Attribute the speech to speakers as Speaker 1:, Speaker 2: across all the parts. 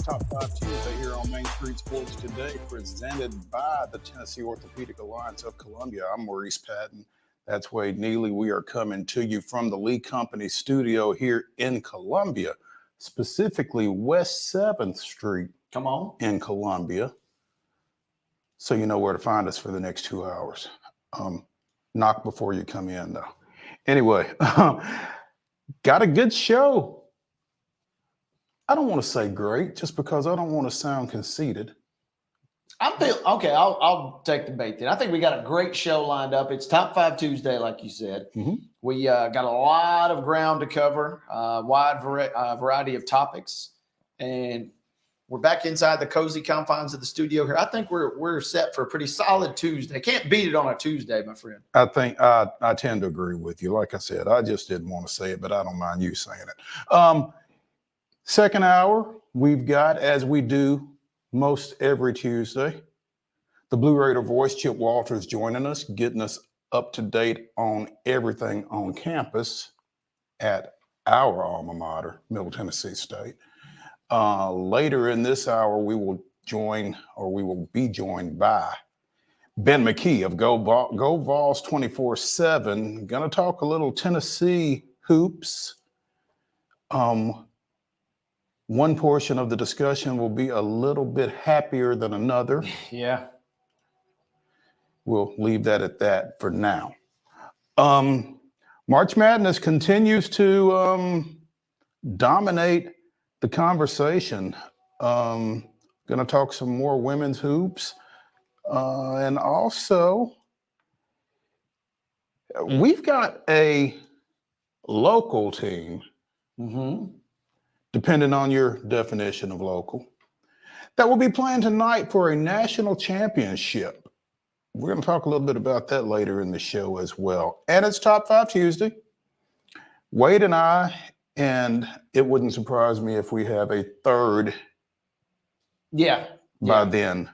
Speaker 1: Top 5 Tuesday here on Main Street Sports Today, presented by the Tennessee Orthopedic Alliance of Columbia. I'm Maurice Patton. That's Wade Neely. We are coming to you from the Lee Company studio here in Columbia, specifically West 7th Street.
Speaker 2: Come on.
Speaker 1: In Columbia. So you know where to find us for the next 2 hours. Knock before you come in, though. Anyway, got a good show. I don't want to say great just because I don't want to sound conceited.
Speaker 2: Okay, I'll take the bait then. I think we got a great show lined up. It's Top 5 Tuesday, like you said.
Speaker 1: Mm-hmm.
Speaker 2: We got a lot of ground to cover, wide variety of topics, and we're back inside the cozy confines of the studio here. I think we're set for a pretty solid Tuesday. Can't beat it on a Tuesday, my friend.
Speaker 1: I think I tend to agree with you. Like I said, I just didn't want to say it, but I don't mind you saying it. Second hour, we've got, as we do most every Tuesday, the Blue Raider voice, Chip Walters, joining us, getting us up to date on everything on campus at our alma mater, Middle Tennessee State. Later in this hour, we will be joined by Ben McKee of Go Vols 24/7. Going to talk a little Tennessee hoops. One portion of the discussion will be a little bit happier than another.
Speaker 2: Yeah.
Speaker 1: We'll leave that at that for now. March Madness continues to dominate the conversation. Going to talk some more women's hoops. And also, we've got a local team.
Speaker 2: Mm-hmm.
Speaker 1: Depending on your definition of local, that will be playing tonight for a national championship. We're going to talk a little bit about that later in the show as well. And it's Top 5 Tuesday. Wade and I, and it wouldn't surprise me if we have a third by then.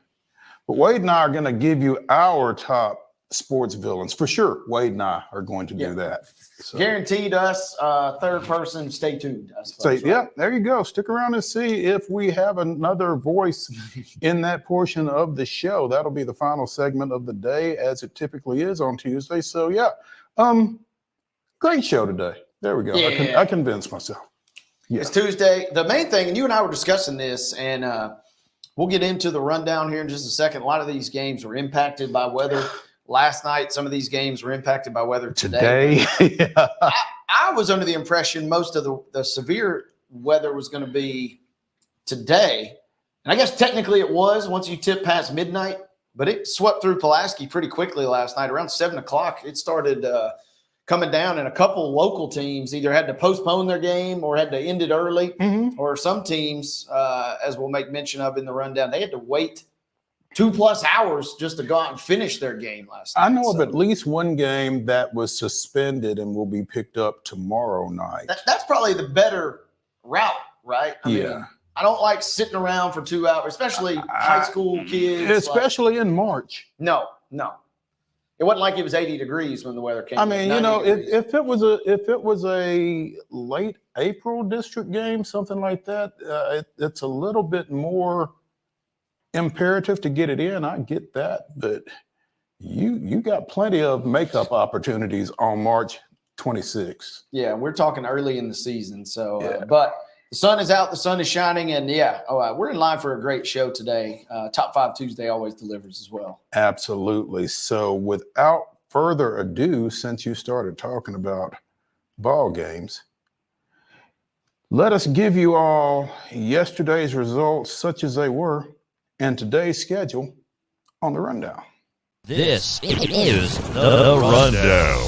Speaker 1: But Wade and I are going to give you our top sports villains. For sure, Wade and I are going to do that. So.
Speaker 2: Guaranteed us, third person, stay tuned. I suppose,
Speaker 1: Yeah, there you go. Stick around and see if we have another voice in that portion of the show. That'll be the final segment of the day, as it typically is on Tuesday. So, yeah, great show today. There we go.
Speaker 2: Yeah.
Speaker 1: I convinced myself. Yeah.
Speaker 2: It's Tuesday. The main thing, and you and I were discussing this, and we'll get into the rundown here in just a second. A lot of these games were impacted by weather. Last night, some of these games were impacted by weather today.
Speaker 1: Yeah.
Speaker 2: I was under the impression most of the severe weather was going to be today. And I guess technically it was once you tip past midnight, but it swept through Pulaski pretty quickly last night. Around 7 o'clock, it started coming down, and a couple local teams either had to postpone their game or had to end it early.
Speaker 1: Mm-hmm.
Speaker 2: Or some teams, as we'll make mention of in the rundown, they had to wait 2+ hours just to go out and finish their game last night.
Speaker 1: I know of at least one game that was suspended and will be picked up tomorrow night.
Speaker 2: That's probably the better route, right? I mean, I don't like sitting around for 2 hours, especially high school kids.
Speaker 1: Especially in March.
Speaker 2: No. It wasn't like it was 80 degrees when the weather came.
Speaker 1: I mean, if it was a late April district game, something like that, it's a little bit more imperative to get it in. I get that, but you got plenty of makeup opportunities on March 26th.
Speaker 2: Yeah, we're talking early in the season. So, but the sun is out, the sun is shining, and we're in line for a great show today. Top 5 Tuesday always delivers as well.
Speaker 1: Absolutely. So, without further ado, since you started talking about ball games, let us give you all yesterday's results, such as they were, and today's schedule on the rundown.
Speaker 3: This is the rundown.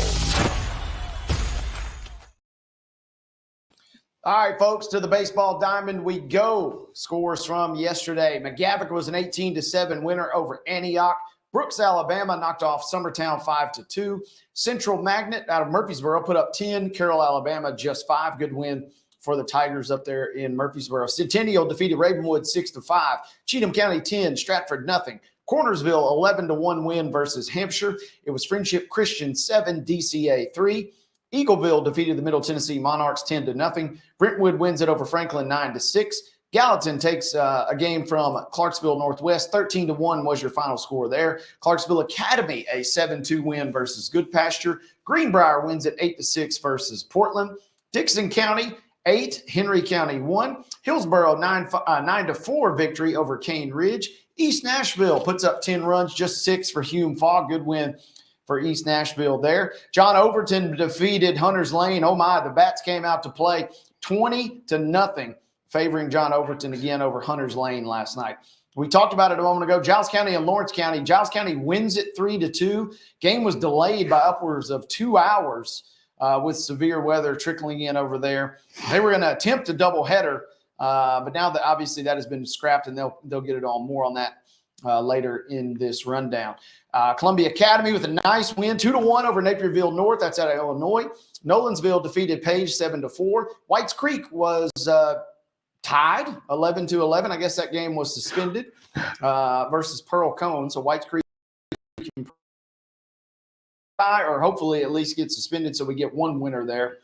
Speaker 2: All right, folks, to the baseball diamond we go. Scores from yesterday. McGavock was an 18-7 winner over Antioch. Brooks, Alabama knocked off Summertown 5-2. Central Magnet out of Murfreesboro put up 10. Carroll, Alabama just 5. Good win for the Tigers up there in Murfreesboro. Centennial defeated Ravenwood 6-5. Cheatham County 10, Stratford nothing. Cornersville 11-1 win versus Hampshire. It was Friendship Christian 7, DCA 3. Eagleville defeated the Middle Tennessee Monarchs 10-0. Brentwood wins it over Franklin 9-6. Gallatin takes a game from Clarksville Northwest. 13-1 was your final score there. Clarksville Academy, a 7-2 win versus Goodpasture. Greenbrier wins at 8-6 versus Portland. Dixon County, 8. Henry County, 1. Hillsboro, 9-4 victory over Cane Ridge. East Nashville puts up 10 runs, just 6 for Hume Fogg. Good win for East Nashville there. John Overton defeated Hunters Lane. Oh my, the Bats came out to play 20-0, favoring John Overton again over Hunters Lane last night. We talked about it a moment ago. Giles County and Lawrence County. Giles County wins it 3-2. Game was delayed by upwards of 2 hours with severe weather trickling in over there. They were going to attempt a doubleheader, but now that obviously that has been scrapped, and they'll get it on more on that later in this rundown. Columbia Academy with a nice win, 2-1 over Napierville North. That's out of Illinois. Nolensville defeated Page 7-4. Whites Creek was tied 11-11. I guess that game was suspended versus Pearl Cone. So Whites Creek can or hopefully at least get suspended, so we get one winner there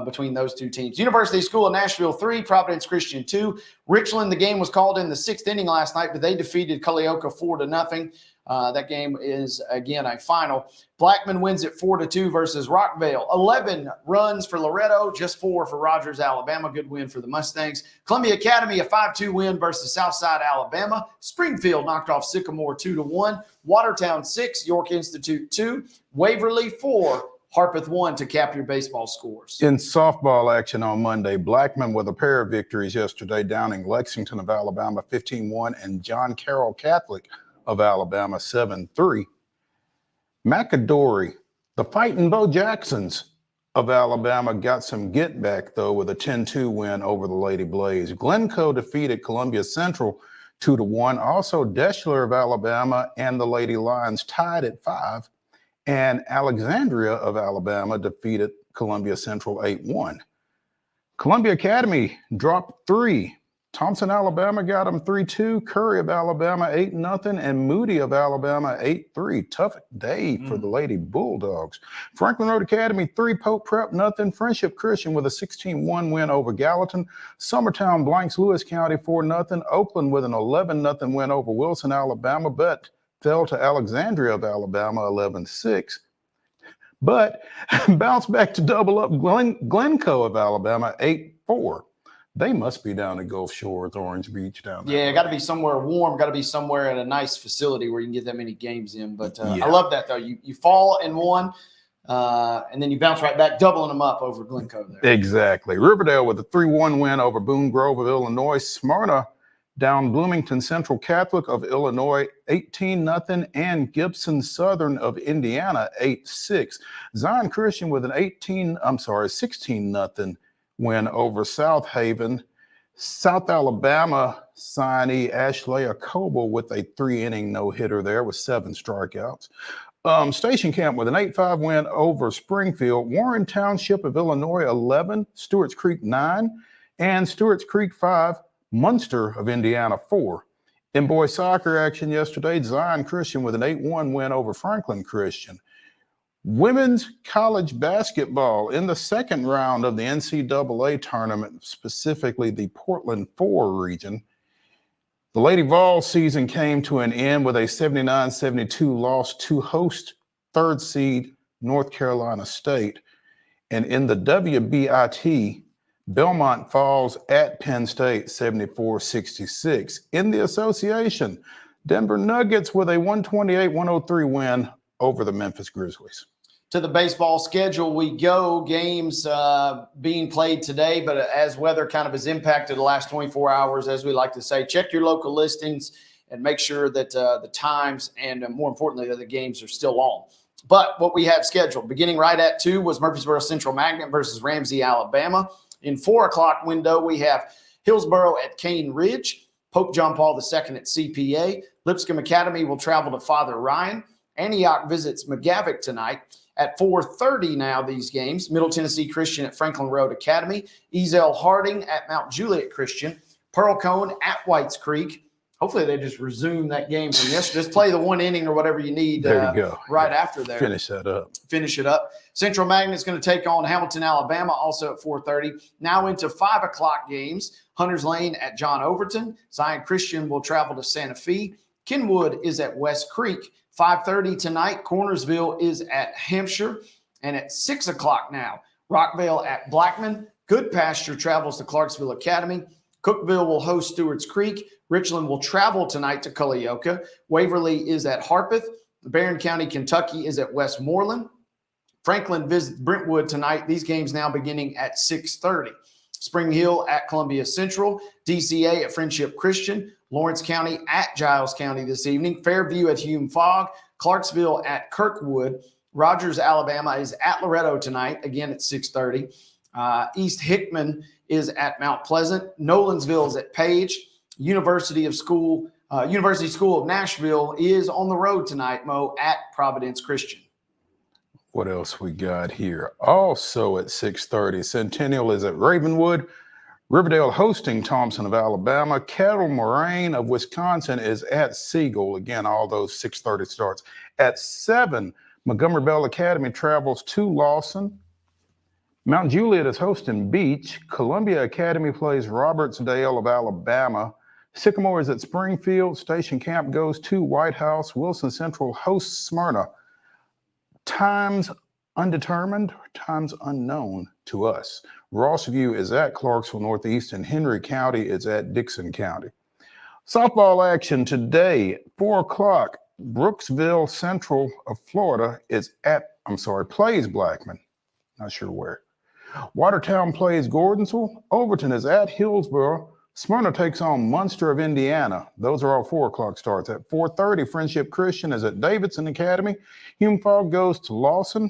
Speaker 2: between those two teams. University School of Nashville 3, Providence Christian 2. Richland, the game was called in the 6th inning last night, but they defeated Culleoka 4-0. That game is, again, a final. Blackman wins it 4-2 versus Rockvale. 11 runs for Loretto, just 4 for Rogers, Alabama. Good win for the Mustangs. Columbia Academy, a 5-2 win versus Southside, Alabama. Springfield knocked off Sycamore 2-1. Watertown 6, York Institute 2. Waverly 4, Harpeth 1 to cap your baseball scores.
Speaker 1: In softball action on Monday, Blackman with a pair of victories yesterday, downing Lexington of Alabama 15-1 and John Carroll Catholic of Alabama 7-3. McAdory, the Fighting Bo Jacksons of Alabama, got some get back though with a 10-2 win over the Lady Blaze. Glencoe defeated Columbia Central 2-1. Also, Deschler of Alabama and the Lady Lions tied at 5. And Alexandria of Alabama defeated Columbia Central 8-1. Columbia Academy dropped 3. Thompson, Alabama got them 3-2. Curry of Alabama 8-0. And Moody of Alabama 8-3. Tough day for the Lady Bulldogs. Franklin Road Academy 3. Pope Prep 0. Friendship Christian with a 16-1 win over Gallatin. Summertown blanks Lewis County 4-0. Oakland with an 11-0 win over Wilson, Alabama, but fell to Alexandria of Alabama 11-6. But bounced back to double up Glencoe of Alabama 8-4. They must be down at Gulf Shores, Orange Beach down there.
Speaker 2: Yeah, got to be somewhere warm. Got to be somewhere at a nice facility where you can get that many games in. But I love that, though. You fall in one, and then you bounce right back, doubling them up over Glencoe there.
Speaker 1: Exactly. Riverdale with a 3-1 win over Boone Grove of Illinois. Smyrna down Bloomington Central Catholic of Illinois 18-0, and Gibson Southern of Indiana 8-6. Zion Christian with an 16-0 win over South Haven. South Alabama signee Ashley Acobo with a 3-inning no-hitter there with 7 strikeouts. Station Camp with an 8-5 win over Springfield. Warren Township of Illinois 11, Stewart's Creek 9, and Stewart's Creek 5, Munster of Indiana 4. In boys soccer action yesterday, Zion Christian with an 8-1 win over Franklin Christian. Women's college basketball in the second round of the NCAA tournament, specifically the Portland 4 region. The Lady Vols season came to an end with a 79-72 loss to host third seed North Carolina State. And in the WBIT, Belmont falls at Penn State 74-66. In the association, Denver Nuggets with a 128-103 win over the Memphis Grizzlies.
Speaker 2: To the baseball schedule we go. Games being played today, but as weather kind of has impacted the last 24 hours, as we like to say, check your local listings and make sure that the times and more importantly that the games are still on. But what we have scheduled, beginning right at 2 was Murfreesboro Central Magnet versus Ramsey, Alabama. In 4 o'clock window, we have Hillsboro at Cane Ridge, Pope John Paul II at CPA. Lipscomb Academy will travel to Father Ryan. Antioch visits McGavick tonight. At 4:30 now, these games. Middle Tennessee Christian at Franklin Road Academy. Ezel Harding at Mount Juliet Christian. Pearl Cone at Whites Creek. Hopefully they just resume that game from yesterday. Just play the one inning or whatever you need.
Speaker 1: There you go.
Speaker 2: Right after there.
Speaker 1: Finish that up.
Speaker 2: Finish it up. Central Magnet's going to take on Hamilton, Alabama, also at 4:30. Now into 5 o'clock games. Hunters Lane at John Overton. Zion Christian will travel to Santa Fe. Kenwood is at West Creek. 5:30 tonight. Cornersville is at Hampshire. And at 6 o'clock now, Rockvale at Blackman. Good Pasture travels to Clarksville Academy. Cookeville will host Stewart's Creek. Richland will travel tonight to Culleoka. Waverly is at Harpeth. Barron County, Kentucky is at Westmoreland. Franklin visits Brentwood tonight. These games now beginning at 6:30. Spring Hill at Columbia Central. DCA at Friendship Christian. Lawrence County at Giles County this evening. Fairview at Hume Fogg. Clarksville at Kirkwood. Rogers, Alabama is at Loretto tonight, again at 6:30. East Hickman is at Mount Pleasant. Nolansville is at Page. University School of Nashville is on the road tonight, Mo, at Providence Christian.
Speaker 1: What else we got here? Also at 6:30, Centennial is at Ravenwood. Riverdale hosting Thompson of Alabama. Kettle Moraine of Wisconsin is at Siegel. Again, all those 6:30 starts. At 7, Montgomery Bell Academy travels to Lawson. Mount Juliet is hosting Beach. Columbia Academy plays Robertsdale of Alabama. Sycamore is at Springfield. Station Camp goes to White House. Wilson Central hosts Smyrna. Times undetermined, times unknown to us. Rossview is at Clarksville Northeast, and Henry County is at Dixon County. Softball action today, 4 o'clock. Brooksville Central of Florida plays Blackman. Not sure where. Watertown plays Gordonsville. Overton is at Hillsborough. Smyrna takes on Munster of Indiana. Those are all 4 o'clock starts. At 4:30, Friendship Christian is at Davidson Academy. Hume Fogg goes to Lawson.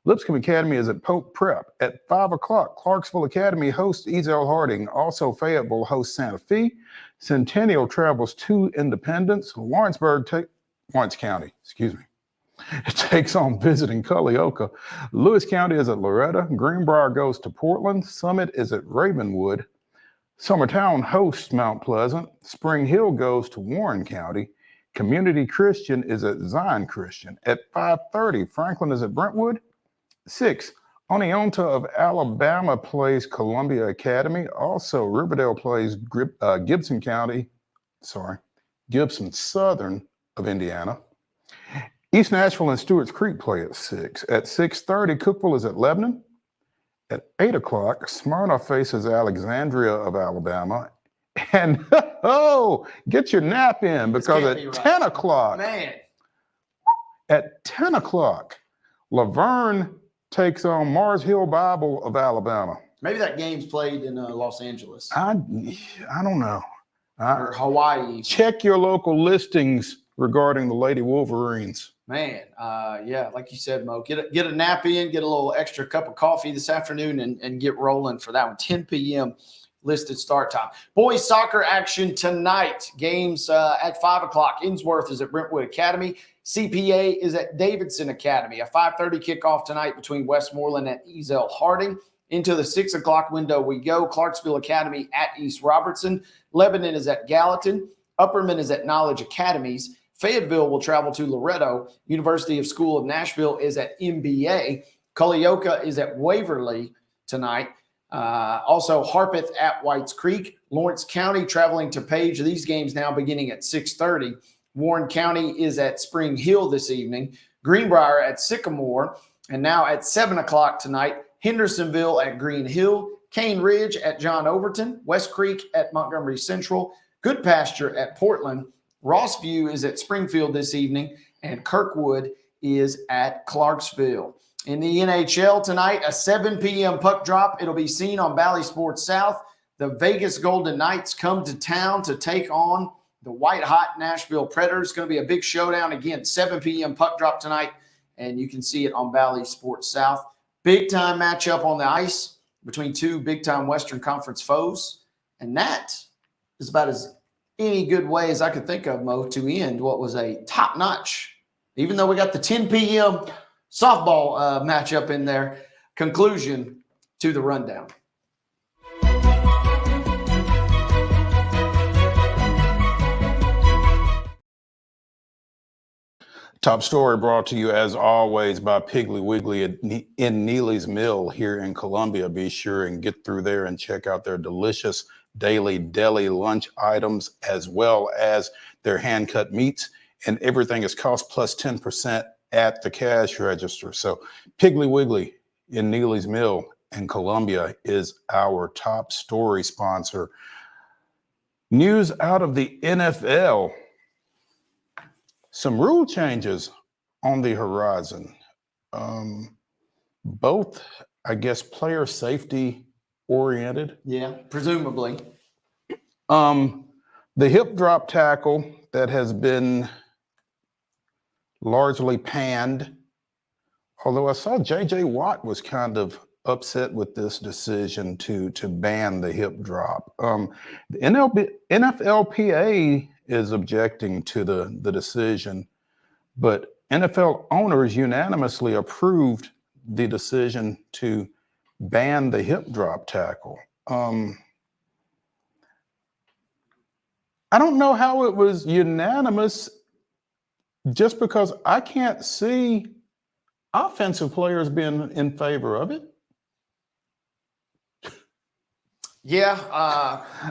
Speaker 1: Lipscomb Academy is at Pope Prep. At 5 o'clock, Clarksville Academy hosts Ezel Harding. Also, Fayetteville hosts Santa Fe. Centennial travels to Independence. Lawrence County, it takes on visiting Culleoka. Lewis County is at Loretta. Greenbrier goes to Portland. Summit is at Ravenwood. Summertown hosts Mount Pleasant. Spring Hill goes to Warren County. Community Christian is at Zion Christian. At 5:30, Franklin is at Brentwood. 6, Oneonta of Alabama plays Columbia Academy. Also, Riverdale plays Gibson Southern of Indiana. East Nashville and Stewart's Creek play at 6. At 6:30, Cookeville is at Lebanon. At 8 o'clock, Smyrna faces Alexandria of Alabama. And, get your nap in, because at 10 o'clock, at 10 o'clock, Laverne takes on Mars Hill Bible of Alabama.
Speaker 2: Maybe that game's played in Los Angeles.
Speaker 1: I don't know.
Speaker 2: Or Hawaii.
Speaker 1: Check your local listings regarding the Lady Wolverines.
Speaker 2: Man, yeah, like you said, Mo, get a nap in, get a little extra cup of coffee this afternoon, and get rolling for that one. 10 p.m. listed start time. Boys soccer action tonight. Games at 5 o'clock. Innsworth is at Brentwood Academy. CPA is at Davidson Academy. A 5:30 kickoff tonight between Westmoreland and Ezel Harding. Into the 6 o'clock window we go. Clarksville Academy at East Robertson. Lebanon is at Gallatin. Upperman is at Knowledge Academies. Fayetteville will travel to Loretto. University School of Nashville is at MBA. Culleoka is at Waverly tonight. Also, Harpeth at Whites Creek. Lawrence County traveling to Page. These games now beginning at 6:30. Warren County is at Spring Hill this evening. Greenbrier at Sycamore. And now at 7 o'clock tonight, Hendersonville at Green Hill. Cane Ridge at John Overton. West Creek at Montgomery Central. Good Pasture at Portland. Rossview is at Springfield this evening, and Kirkwood is at Clarksville. In the NHL tonight, a 7 p.m. puck drop. It'll be seen on Bally Sports South. The Vegas Golden Knights come to town to take on the white-hot Nashville Predators. It's going to be a big showdown. Again, 7 p.m. puck drop tonight, and you can see it on Bally Sports South. Big-time matchup on the ice between two big-time Western Conference foes, and that is about as any good way as I could think of, Mo, to end what was a top-notch, even though we got the 10 p.m. softball matchup in there, conclusion to the rundown.
Speaker 1: Top story brought to you, as always, by Piggly Wiggly in Neely's Mill here in Columbia. Be sure and get through there and check out their delicious daily deli lunch items, as well as their hand-cut meats. And everything is cost plus 10% at the cash register. So Piggly Wiggly in Neely's Mill in Columbia is our top story sponsor. News out of the NFL. Some rule changes on the horizon. Both, I guess, player safety oriented.
Speaker 2: Yeah, presumably.
Speaker 1: The hip drop tackle that has been largely panned, although I saw J.J. Watt was kind of upset with this decision to ban the hip drop. The NFLPA is objecting to the decision, but NFL owners unanimously approved the decision to ban the hip drop tackle. I don't know how it was unanimous, just because I can't see offensive players being in favor of it.
Speaker 2: Yeah.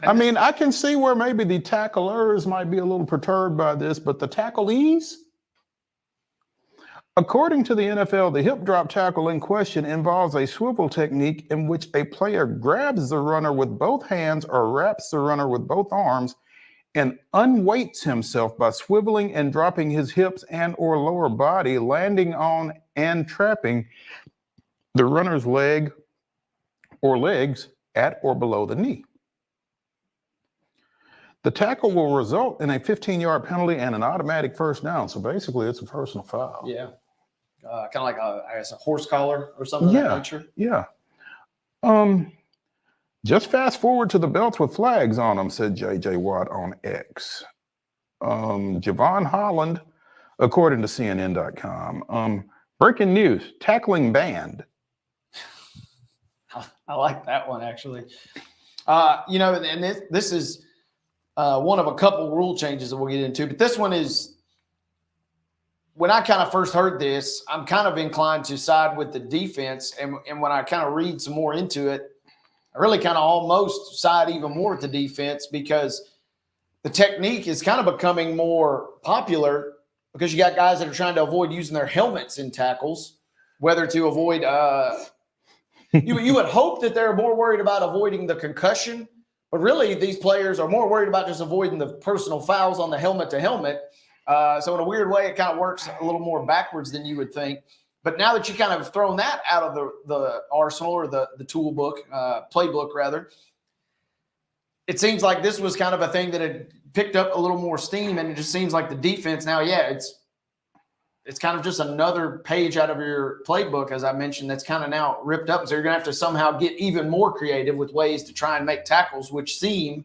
Speaker 1: I mean, I can see where maybe the tacklers might be a little perturbed by this, but the tacklees? According to the NFL, the hip drop tackle in question involves a swivel technique in which a player grabs the runner with both hands or wraps the runner with both arms and unweights himself by swiveling and dropping his hips and or lower body, landing on and trapping the runner's leg or legs at or below the knee. The tackle will result in a 15-yard penalty and an automatic first down. So basically, it's a personal foul.
Speaker 2: Yeah. Kind of like I guess a horse collar or something of that nature.
Speaker 1: Yeah. Just fast forward to the belts with flags on them, said J.J. Watt on X. Javon Holland, according to CNN.com. Breaking news, tackling banned.
Speaker 2: I like that one, actually. And this is one of a couple rule changes that we'll get into. But this one is, when I kind of first heard this, I'm kind of inclined to side with the defense. And when I kind of read some more into it, I really kind of almost side even more with the defense, because the technique is kind of becoming more popular, because you got guys that are trying to avoid using their helmets in tackles, whether to avoid you would hope that they're more worried about avoiding the concussion, but really these players are more worried about just avoiding the personal fouls on the helmet to helmet. So in a weird way, it kind of works a little more backwards than you would think. But now that you kind of thrown that out of the arsenal, or the tool book, playbook rather, it seems like this was kind of a thing that had picked up a little more steam, and it just seems like the defense now, it's kind of just another page out of your playbook, as I mentioned, that's kind of now ripped up. So you're going to have to somehow get even more creative with ways to try and make tackles, which seem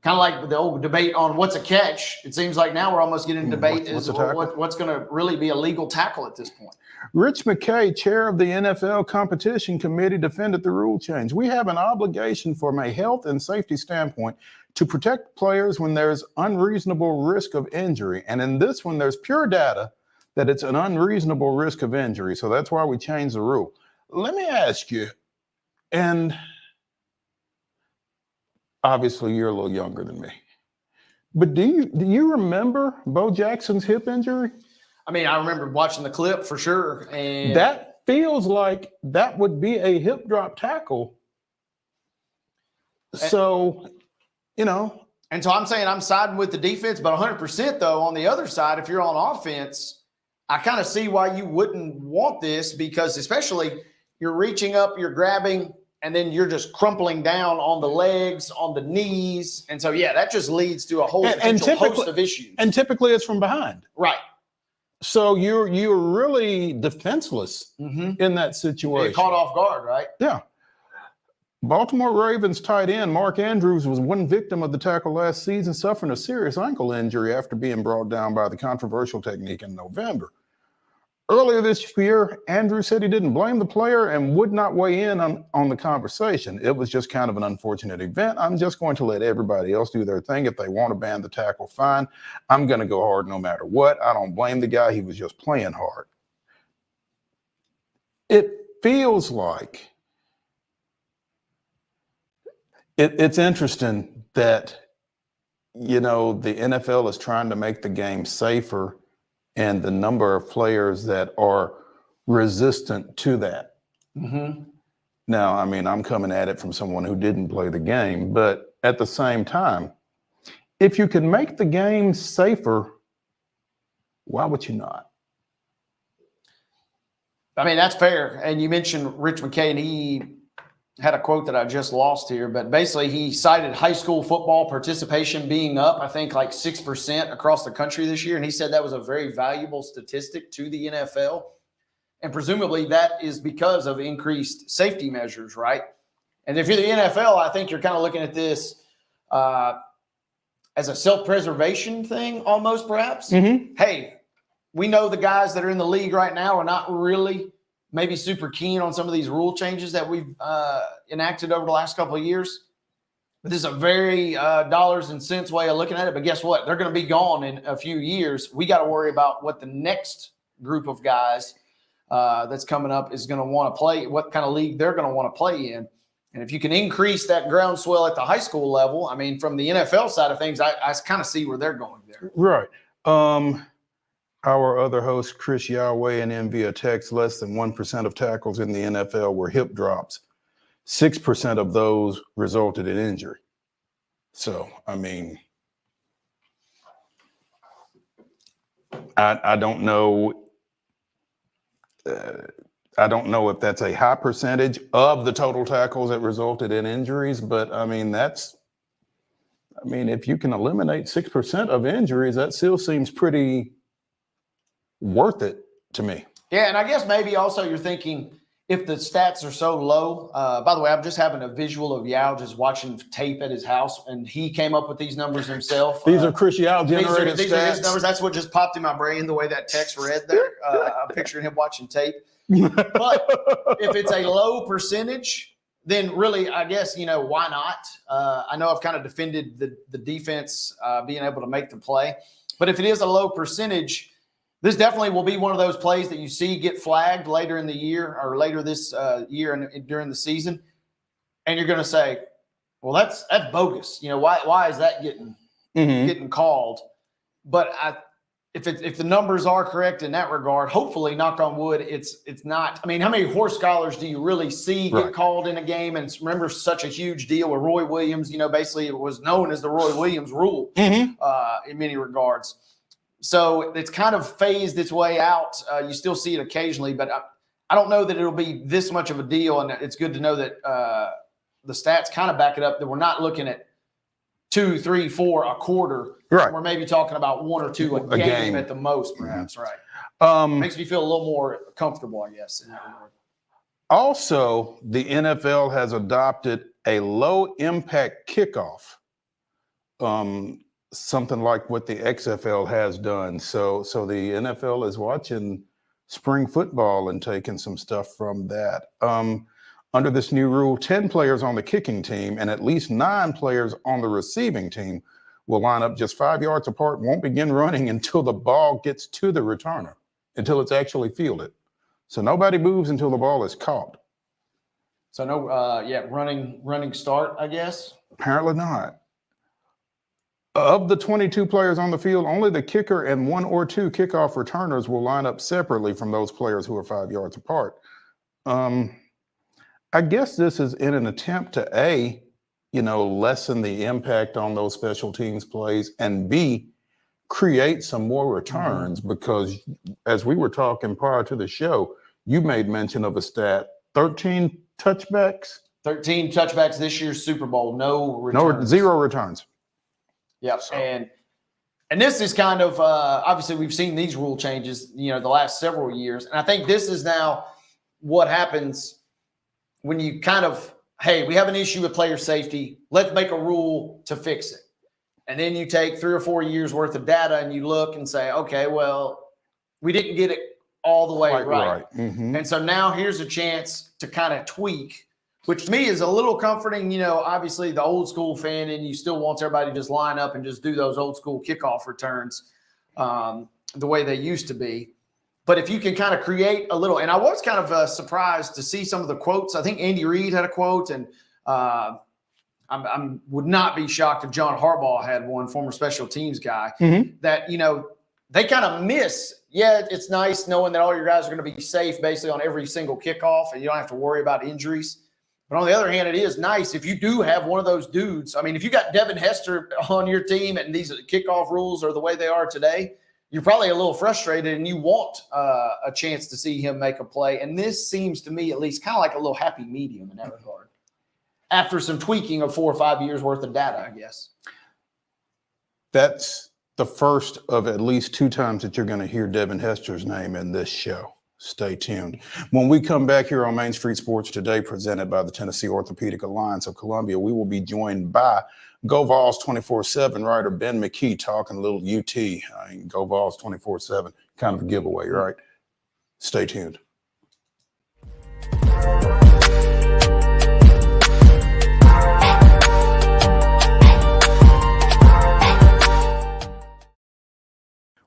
Speaker 2: kind of like the old debate on what's a catch. It seems like now we're almost getting a debate what's going to really be a legal tackle at this point.
Speaker 1: Rich McKay, chair of the NFL Competition Committee, defended the rule change. We have an obligation from a health and safety standpoint to protect players when there's unreasonable risk of injury. And in this one, there's pure data that it's an unreasonable risk of injury. So that's why we changed the rule. Let me ask you, and obviously you're a little younger than me, but do you remember Bo Jackson's hip injury?
Speaker 2: I mean, I remember watching the clip for sure. And
Speaker 1: that feels like that would be a hip drop tackle. So,
Speaker 2: And so I'm saying I'm siding with the defense, but 100% though, on the other side, if you're on offense, I kind of see why you wouldn't want this, because especially you're reaching up, you're grabbing, and then you're just crumpling down on the legs, on the knees. And so, that just leads to a whole host of issues.
Speaker 1: And typically it's from behind.
Speaker 2: Right.
Speaker 1: So you're really defenseless in that situation.
Speaker 2: You're caught off guard, right?
Speaker 1: Yeah. Baltimore Ravens tight end Mark Andrews was one victim of the tackle last season, suffering a serious ankle injury after being brought down by the controversial technique in November. earlier this year, Andrew said he didn't blame the player and would not weigh in on the conversation. It was just kind of an unfortunate event. I'm just going to let everybody else do their thing. If they want to ban the tackle, fine. I'm going to go hard no matter what. I don't blame the guy. He was just playing hard. It feels like it's interesting that, the NFL is trying to make the game safer, and the number of players that are resistant to that.
Speaker 2: Mm-hmm.
Speaker 1: Now, I mean, I'm coming at it from someone who didn't play the game, but at the same time, if you can make the game safer, why would you not?
Speaker 2: I mean, that's fair. And you mentioned Rich McKay, and he had a quote that I just lost here, but basically he cited high school football participation being up, I think like 6% across the country this year. And he said that was a very valuable statistic to the NFL. And presumably that is because of increased safety measures, right? And if you're the NFL, I think you're kind of looking at this as a self-preservation thing almost, perhaps.
Speaker 1: Mm-hmm.
Speaker 2: Hey, we know the guys that are in the league right now are not really maybe super keen on some of these rule changes that we've enacted over the last couple of years. But this is a very dollars and cents way of looking at it. But guess what? They're going to be gone in a few years. We got to worry about what the next group of guys that's coming up is going to want to play, what kind of league they're going to want to play in. And if you can increase that groundswell at the high school level, I mean, from the NFL side of things, I kind of see where they're going there.
Speaker 1: Right. Our other host, Chris Yahweh, and in via text, less than 1% of tackles in the NFL were hip drops. 6% of those resulted in injury. So, I mean, I don't know. I don't know if that's a high percentage of the total tackles that resulted in injuries, but I mean, if you can eliminate 6% of injuries, that still seems pretty worth it to me.
Speaker 2: Yeah, and I guess maybe also you're thinking if the stats are so low. By the way, I'm just having a visual of Yao just watching tape at his house, and he came up with these numbers himself.
Speaker 1: These are Chris Yao generated
Speaker 2: these
Speaker 1: stats.
Speaker 2: Are his numbers. That's what just popped in my brain, the way that text read there. I'm picturing him watching tape. But if it's a low percentage, then really, I guess, why not? I know I've kind of defended the defense being able to make the play. But if it is a low percentage, this definitely will be one of those plays that you see get flagged later in the year or later this year and during the season. And you're going to say, well, that's bogus. Why is that getting called? But if the numbers are correct in that regard, hopefully, knock on wood, it's not. I mean, how many horse collars do you really see get called in a game? And remember, such a huge deal with Roy Williams. Basically, it was known as the Roy Williams rule in many regards. So it's kind of phased its way out. You still see it occasionally, but I don't know that it'll be this much of a deal. And it's good to know that the stats kind of back it up, that we're not looking at 2, 3, 4 a quarter.
Speaker 1: Right.
Speaker 2: We're maybe talking about 1 or 2 a game at the most, perhaps. Right. Makes me feel a little more comfortable, I guess, in that regard.
Speaker 1: Also, the NFL has adopted a low impact kickoff. Something like what the XFL has done. So the NFL is watching spring football and taking some stuff from that. Under this new rule, 10 players on the kicking team and at least 9 players on the receiving team will line up just 5 yards apart, won't begin running until the ball gets to the returner, until it's actually fielded. So nobody moves until the ball is caught.
Speaker 2: So no, running start, I guess?
Speaker 1: Apparently not. Of the 22 players on the field, only the kicker and 1 or 2 kickoff returners will line up separately from those players who are 5 yards apart. I guess this is in an attempt to lessen the impact on those special teams plays, and B, create some more returns, because as we were talking prior to the show, you made mention of a stat, 13 touchbacks?
Speaker 2: 13 touchbacks this year's Super Bowl, no returns.
Speaker 1: 0 returns.
Speaker 2: Yep.
Speaker 1: So.
Speaker 2: And this is kind of obviously we've seen these rule changes, the last several years. And I think this is now what happens when you kind of, hey, we have an issue with player safety. Let's make a rule to fix it. And then you take 3 or 4 years worth of data and you look and say, okay, well, we didn't get it all the way
Speaker 1: Quite
Speaker 2: right.
Speaker 1: Mhm.
Speaker 2: And so now here's a chance to kind of tweak, which to me is a little comforting. You know, obviously the old school fan and you still wants everybody to just line up and just do those old school kickoff returns the way they used to be. But if you can kind of create a little, and I was kind of surprised to see some of the quotes. I think Andy Reid had a quote, and I would not be shocked if John Harbaugh had one, former special teams guy, that, you know, they kind of miss. Yeah, it's nice knowing that all your guys are going to be safe basically on every single kickoff and you don't have to worry about injuries. But on the other hand, it is nice if you do have one of those dudes. I mean, if you got Devin Hester on your team and these kickoff rules are the way they are today, you're probably a little frustrated and you want a chance to see him make a play. And this seems to me at least kind of like a little happy medium in that regard. After some tweaking of 4 or 5 years worth of data, I guess.
Speaker 1: That's the first of at least 2 times that you're going to hear Devin Hester's name in this show. Stay tuned. When we come back here on Main Street Sports Today, presented by the Tennessee Orthopedic Alliance of Columbia, we will be joined by Go Vols 24/7 writer Ben McKee talking a little UT. Go Vols 24/7, kind of a giveaway, right? Stay tuned.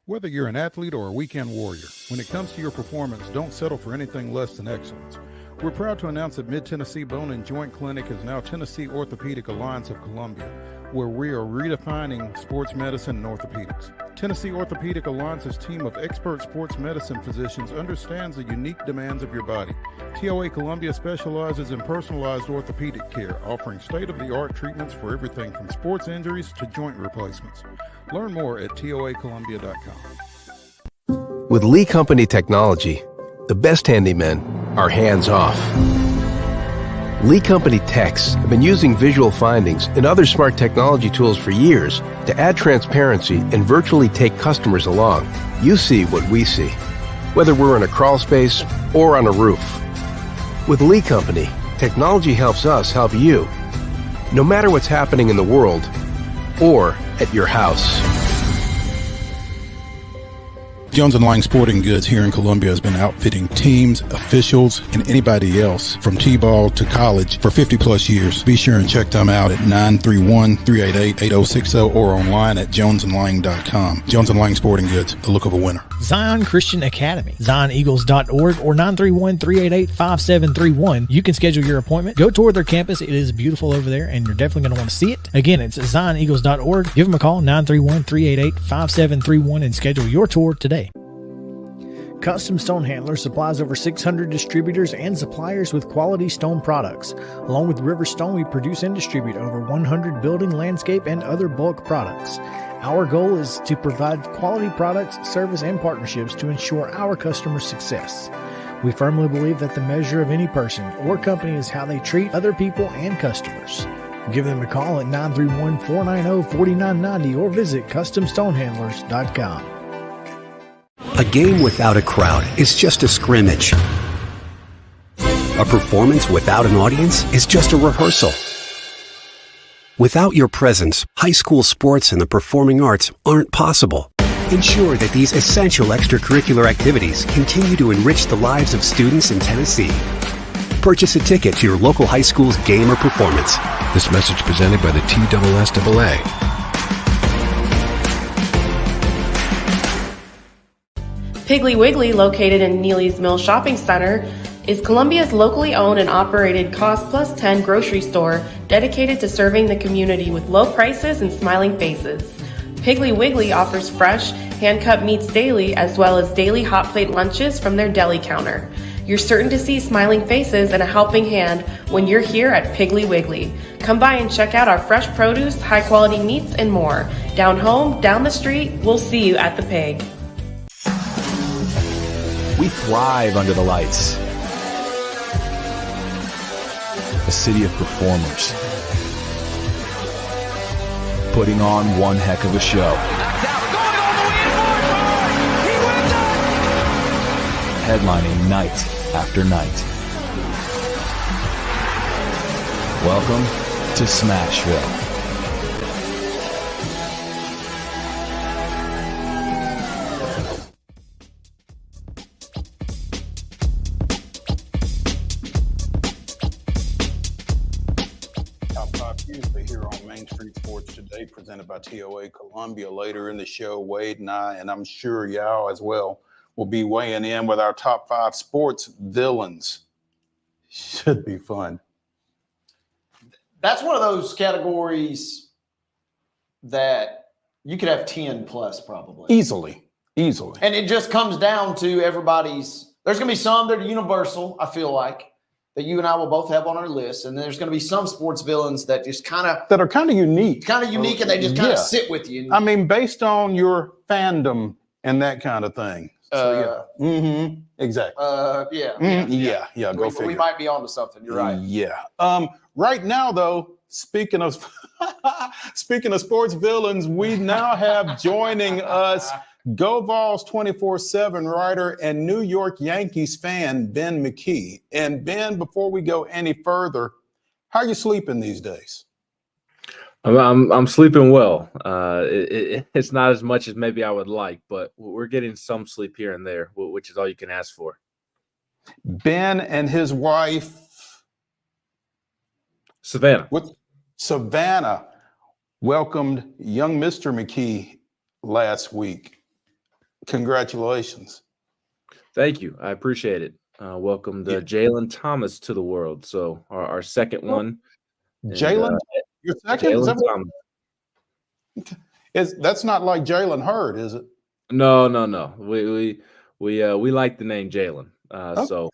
Speaker 4: Whether you're an athlete or a weekend warrior, when it comes to your performance, don't settle for anything less than excellence. We're proud to announce that Mid-Tennessee Bone and Joint Clinic is now Tennessee Orthopedic Alliance of Columbia, where we are redefining sports medicine and orthopedics. Tennessee Orthopedic Alliance's team of expert sports medicine physicians understands the unique demands of your body. TOA Columbia specializes in personalized orthopedic care, offering state-of-the-art treatments for everything from sports injuries to joint replacements. Learn more at toacolumbia.com.
Speaker 5: With Lee Company technology, the best handymen are hands-off. Lee Company techs have been using visual findings and other smart technology tools for years to add transparency and virtually take customers along. You see what we see, whether we're in a crawl space or on a roof. With Lee Company, technology helps us help you, no matter what's happening in the world or at your house.
Speaker 4: Jones & Lang Sporting Goods here in Columbia has been outfitting teams, officials, and anybody else from T-ball to college for 50 plus years. Be sure and check them out at 931-388-8060 or online at jonesandlang.com. Jones & Lang Sporting Goods, the look of a winner.
Speaker 6: Zion Christian Academy, zioneagles.org or 931-388-5731. You can schedule your appointment. Go tour their campus. It is beautiful over there, and you're definitely going to want to see it. Again, it's zioneagles.org. Give them a call, 931-388-5731, and schedule your tour today. Custom Stone Handler supplies over 600 distributors and suppliers with quality stone products. Along with River Stone, we produce and distribute over 100 building, landscape, and other bulk products. Our goal is to provide quality products, service, and partnerships to ensure our customers' success. We firmly believe that the measure of any person or company is how they treat other people and customers. Give them a call at 931-490-4990 or visit CustomStonehandlers.com.
Speaker 7: A game without a crowd is just a scrimmage. A performance without an audience is just a rehearsal. Without your presence, high school sports and the performing arts aren't possible. Ensure that these essential extracurricular activities continue to enrich the lives of students in Tennessee. Purchase a ticket to your local high school's game or performance.
Speaker 5: This message presented by the TSSAA.
Speaker 8: Piggly Wiggly, located in Neely's Mill Shopping Center, is Columbia's locally owned and operated Cost Plus 10 grocery store dedicated to serving the community with low prices and smiling faces. Piggly Wiggly offers fresh, hand-cut meats daily as well as daily hot plate lunches from their deli counter. You're certain to see smiling faces and a helping hand when you're here at Piggly Wiggly. Come by and check out our fresh produce, high-quality meats, and more. Down home, down the street, we'll see you at the Pig.
Speaker 9: We thrive under the lights. A city of performers. Putting on one heck of a show. Headlining night after night. Welcome to Smashville.
Speaker 1: briefly here on Main Street Sports Today, presented by TOA Columbia. Later in the show, Wade and I, and I'm sure y'all as well, will be weighing in with our top 5 sports villains. Should be fun.
Speaker 2: That's one of those categories that you could have 10 plus probably.
Speaker 1: Easily.
Speaker 2: And it just comes down to everybody's. There's going to be some that are universal, I feel like, that you and I will both have on our list. And there's going to be some sports villains that just
Speaker 1: that are kind of unique.
Speaker 2: And they just kind of sit with you.
Speaker 1: I mean, based on your fandom and that kind of thing. So, exactly. Go figure.
Speaker 2: We might be on to something. You're right.
Speaker 1: Yeah. Right now, though, speaking of sports villains, we now have joining us Go Vols 24/7 writer and New York Yankees fan Ben McKee. And Ben, before we go any further, how are you sleeping these days?
Speaker 10: I'm sleeping well. It's not as much as maybe I would like, but we're getting some sleep here and there, which is all you can ask for.
Speaker 1: Ben and his wife,
Speaker 10: Savannah,
Speaker 1: welcomed young Mr. McKee last week. Congratulations.
Speaker 10: Thank you. I appreciate it. Welcomed Jalen Thomas to the world. So our second one.
Speaker 1: Jalen, your second?
Speaker 10: Jalen Thomas.
Speaker 1: That's not like Jalen Hurd, is it?
Speaker 10: No. We like the name Jalen. So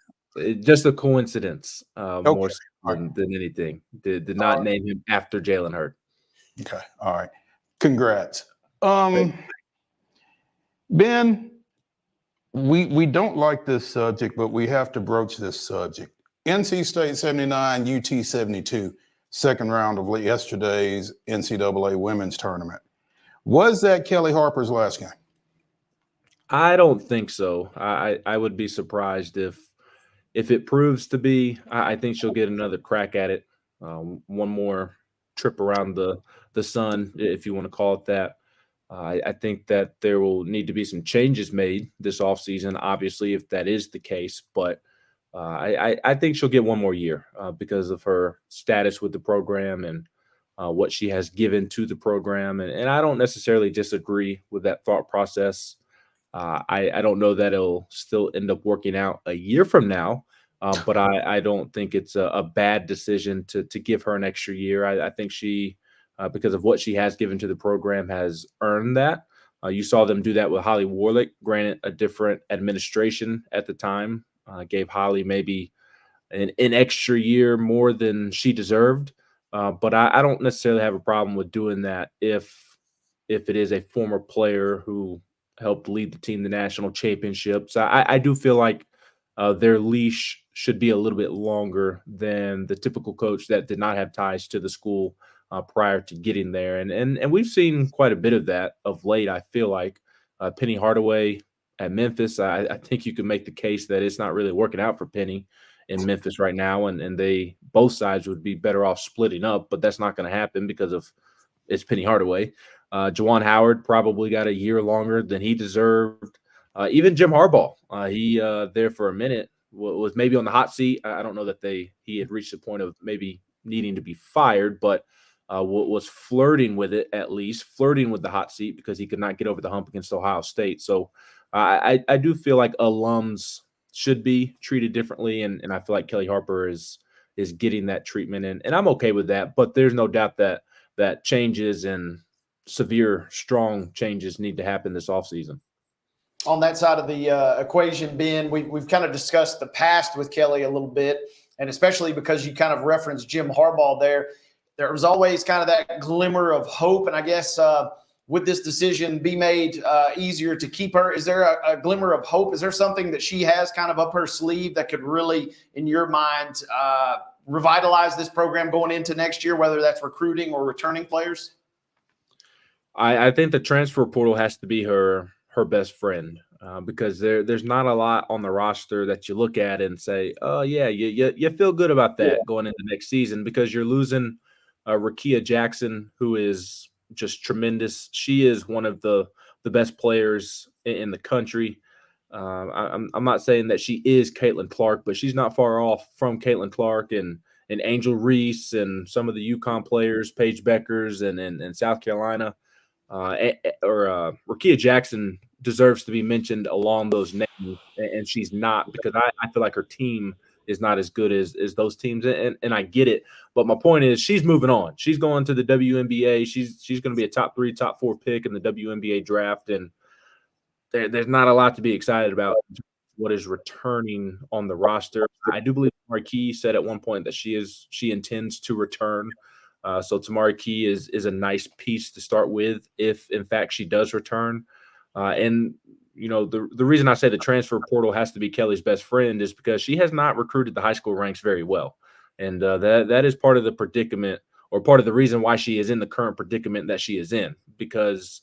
Speaker 10: just a coincidence, more so than anything. Did not name him after Jalen Hurd.
Speaker 1: Okay. All right. Congrats. Ben, we don't like this subject, but we have to broach this subject. NC State 79, UT 72, second round of yesterday's NCAA women's tournament. Was that Kelly Harper's last game?
Speaker 10: I don't think so. I would be surprised if it proves to be. I think she'll get another crack at it. One more trip around the sun, if you want to call it that. I think that there will need to be some changes made this offseason, obviously, if that is the case. But I think she'll get one more year because of her status with the program and what she has given to the program. And I don't necessarily disagree with that thought process. I don't know that it'll still end up working out a year from now, but I don't think it's a bad decision to give her an extra year. I think she – because of what she has given to the program, has earned that. You saw them do that with Holly Warlick, granted a different administration at the time, gave Holly maybe an extra year more than she deserved. But I don't necessarily have a problem with doing that if it is a former player who helped lead the team to national championships. I do feel like their leash should be a little bit longer than the typical coach that did not have ties to the school prior to getting there. And we've seen quite a bit of that of late, I feel like. Penny Hardaway at Memphis, I think you can make the case that it's not really working out for Penny in Memphis right now, and they both sides would be better off splitting up, but that's not going to happen because of it's Penny Hardaway. Juwan Howard probably got a year longer than he deserved. Even Jim Harbaugh, he there for a minute was maybe on the hot seat. I don't know that he had reached the point of maybe needing to be fired, but was flirting with it, at least flirting with the hot seat because he could not get over the hump against Ohio State. So I do feel like alums should be treated differently, and I feel like Kelly Harper is getting that treatment, and I'm okay with that. But there's no doubt that changes and severe, strong changes need to happen this offseason.
Speaker 2: On that side of the equation, Ben, we've kind of discussed the past with Kelly a little bit, and especially because you kind of referenced Jim Harbaugh there. There was always kind of that glimmer of hope, and I guess would this decision be made easier to keep her? Is there a glimmer of hope? Is there something that she has kind of up her sleeve that could really, in your mind, revitalize this program going into next year, whether that's recruiting or returning players?
Speaker 10: I think the transfer portal has to be her best friend because there's not a lot on the roster that you look at and say, oh, yeah, you feel good about that going into next season because you're losing Rakia Jackson, who is just tremendous. She is one of the best players in the country. I'm not saying that she is Caitlin Clark, but she's not far off from Caitlin Clark, and Angel Reese and some of the UConn players, Paige Beckers and South Carolina, Rakia Jackson deserves to be mentioned along those names, and she's not, because I feel like her team is not as good as those teams, and I get it. But my point is, she's moving on. She's going to the WNBA. She's going to be a top 3, top 4 pick in the WNBA draft, and there's not a lot to be excited about what is returning on the roster. I do believe McKee said at one point that she intends to return. So Tamari Key is a nice piece to start with if, in fact, she does return. And, the reason I say the transfer portal has to be Kelly's best friend is because she has not recruited the high school ranks very well. And that is part of the predicament, or part of the reason why she is in the current predicament that she is in, because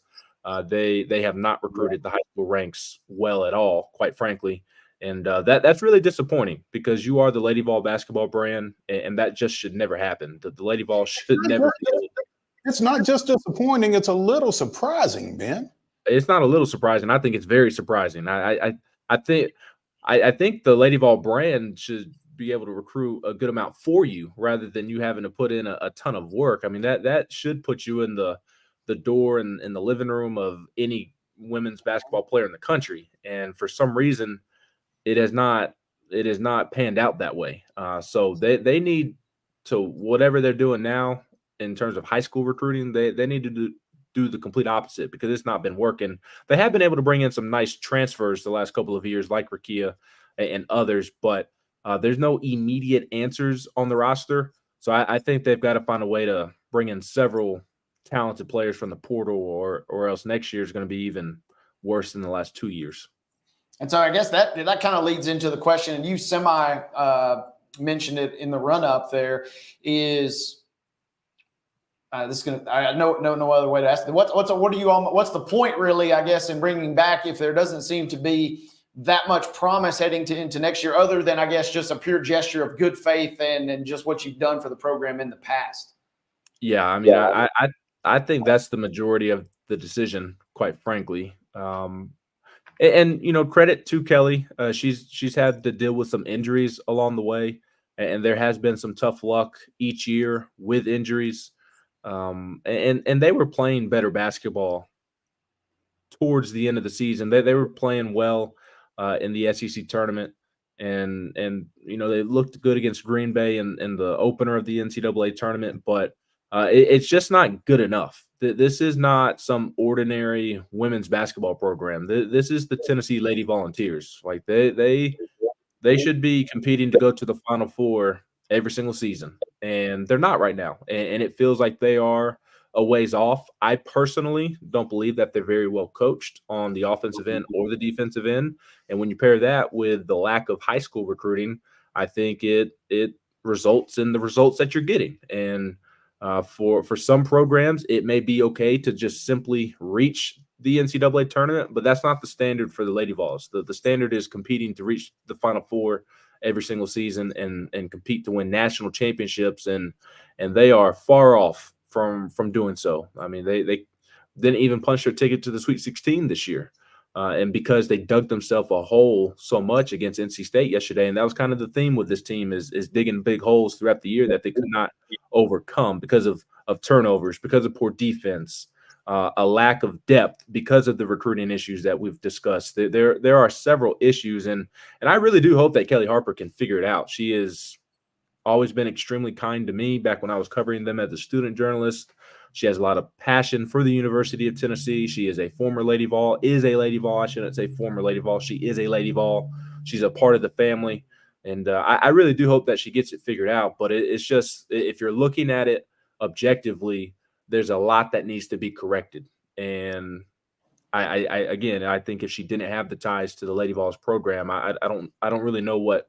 Speaker 10: they have not recruited the high school ranks well at all, quite frankly. And that's really disappointing, because you are the Lady Vol basketball brand, and that just should never happen. The Lady Vol should never be.
Speaker 1: It's not just disappointing, it's a little surprising, Ben.
Speaker 10: It's not a little surprising. I think it's very surprising. I think the Lady Vol brand should be able to recruit a good amount for you, rather than you having to put in a ton of work. I mean, that should put you in the door and in the living room of any women's basketball player in the country. And for some reason, it has not panned out that way. So they need to, whatever they're doing now in terms of high school recruiting, they need to do the complete opposite, because it's not been working. They have been able to bring in some nice transfers the last couple of years, like Rakia and others, but there's no immediate answers on the roster. So I think they've got to find a way to bring in several talented players from the portal, or else next year is going to be even worse than the last 2 years.
Speaker 2: And so I guess that kind of leads into the question, and you mentioned it in the run-up there, is this is going to – I know no other way to ask it. What's the point really, I guess, in bringing back, if there doesn't seem to be that much promise heading into next year, other than, I guess, just a pure gesture of good faith and just what you've done for the program in the past?
Speaker 10: Yeah, I mean, I think that's the majority of the decision, quite frankly. And credit to Kelly. She's had to deal with some injuries along the way, and there has been some tough luck each year with injuries. And they were playing better basketball towards the end of the season. They were playing well in the SEC tournament, and they looked good against Green Bay in the opener of the NCAA tournament, but it's just not good enough. This is not some ordinary women's basketball program. This is the Tennessee Lady Volunteers. Like they should be competing to go to the Final Four every single season, and they're not right now. And it feels like they are a ways off. I personally don't believe that they're very well coached on the offensive end or the defensive end. And when you pair that with the lack of high school recruiting, I think it results in the results that you're getting. And for some programs, it may be okay to just simply reach the NCAA tournament, but that's not the standard for the Lady Vols. The standard is competing to reach the Final Four every single season and compete to win national championships, and they are far off from doing so. I mean, they didn't even punch their ticket to the Sweet 16 this year, and because they dug themselves a hole so much against NC State yesterday, and that was kind of the theme with this team is digging big holes throughout the year that they could not overcome because of turnovers, because of poor defense, a lack of depth, because of the recruiting issues that we've discussed. There are several issues, and I really do hope that Kelly Harper can figure it out. She has always been extremely kind to me back when I was covering them as a student journalist. She has a lot of passion for the University of Tennessee. She is a former Lady Vol, I shouldn't say former Lady Vol. She is a Lady Vol. She's a part of the family. And I really do hope that she gets it figured out. But it's just, if you're looking at it objectively, there's a lot that needs to be corrected. And I think if she didn't have the ties to the Lady Vols program, I don't really know what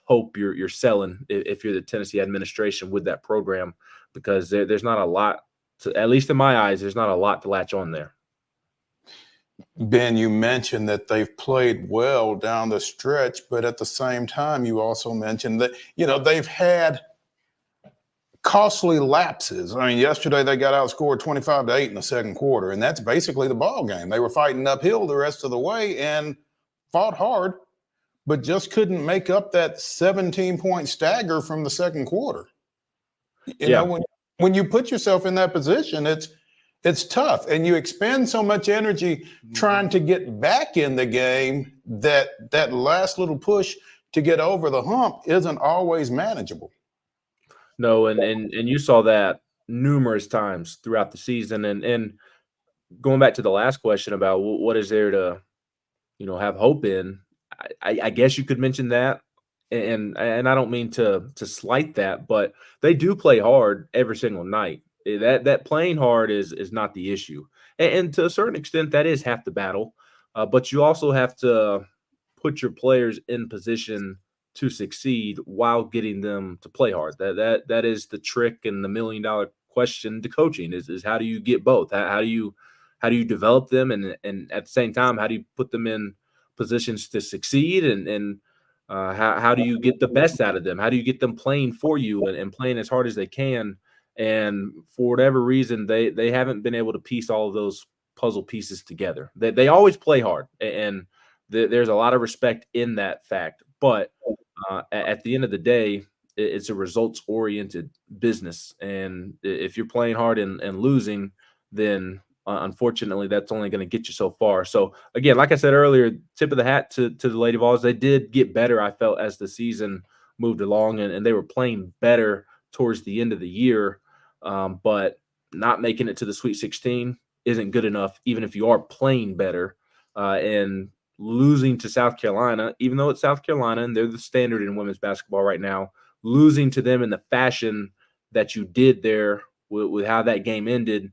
Speaker 10: hope you're selling if you're the Tennessee administration with that program, because there's not a lot to, at least in my eyes, there's not a lot to latch on there.
Speaker 1: Ben, you mentioned that they've played well down the stretch, but at the same time, you also mentioned that, they've had costly lapses. I mean, yesterday they got outscored 25-8 in the second quarter, and that's basically the ball game. They were fighting uphill the rest of the way and fought hard, but just couldn't make up that 17-point stagger from the second quarter. You know, when you put yourself in that position, it's tough, and you expend so much energy trying to get back in the game that last little push to get over the hump isn't always manageable.
Speaker 10: No, and you saw that numerous times throughout the season. And going back to the last question about what is there to, have hope in, I guess you could mention that. And I don't mean to slight that, but they do play hard every single night. That playing hard is not the issue. And to a certain extent, that is half the battle. But you also have to put your players in position to succeed while getting them to play hard. That is the trick and the $1 million question to coaching is how do you get both? How do you develop them and at the same time how do you put them in positions to succeed and how do you get the best out of them? How do you get them playing for you and playing as hard as they can? And for whatever reason, they haven't been able to piece all of those puzzle pieces together. They always play hard, and there's a lot of respect in that fact. But at the end of the day, it's a results-oriented business. And if you're playing hard and losing, then unfortunately, that's only going to get you so far. So, again, like I said earlier, tip of the hat to the Lady Vols. They did get better, I felt, as the season moved along, and they were playing better towards the end of the year. But not making it to the Sweet 16 isn't good enough, even if you are playing better. And losing to South Carolina, even though it's South Carolina and they're the standard in women's basketball right now, losing to them in the fashion that you did there with how that game ended,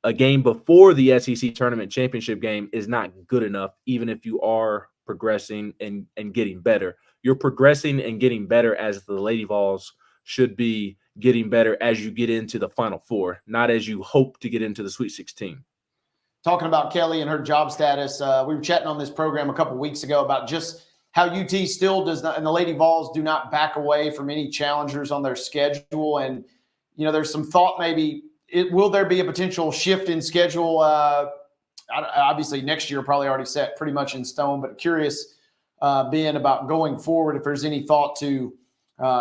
Speaker 10: a game before the SEC tournament championship game is not good enough, even if you are progressing and getting better. You're progressing and getting better as the Lady Vols should be getting better as you get into the Final Four, not as you hope to get into the Sweet 16.
Speaker 2: Talking about Kelly and her job status, we were chatting on this program a couple weeks ago about just how UT still does not, and the Lady Vols do not back away from any challengers on their schedule. And, there's some thought maybe, will there be a potential shift in schedule? Obviously, next year probably already set pretty much in stone, but curious, Ben, about going forward, if there's any thought to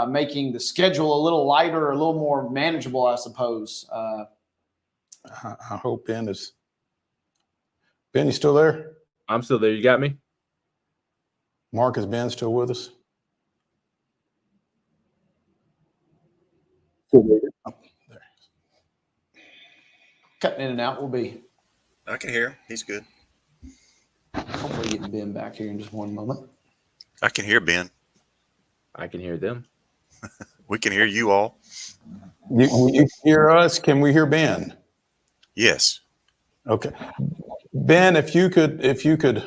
Speaker 2: making the schedule a little lighter, a little more manageable, I suppose.
Speaker 1: I hope Ben, you still there?
Speaker 10: I'm still there. You got me?
Speaker 1: Mark, is Ben still with us?
Speaker 2: Oh, there. Cutting in and out will be.
Speaker 11: I can hear him. He's good.
Speaker 2: Hopefully getting Ben back here in just one moment.
Speaker 11: I can hear Ben.
Speaker 10: I can hear them.
Speaker 11: We can hear you all.
Speaker 1: You hear us? Can we hear Ben?
Speaker 11: Yes.
Speaker 1: Okay. Ben, if you could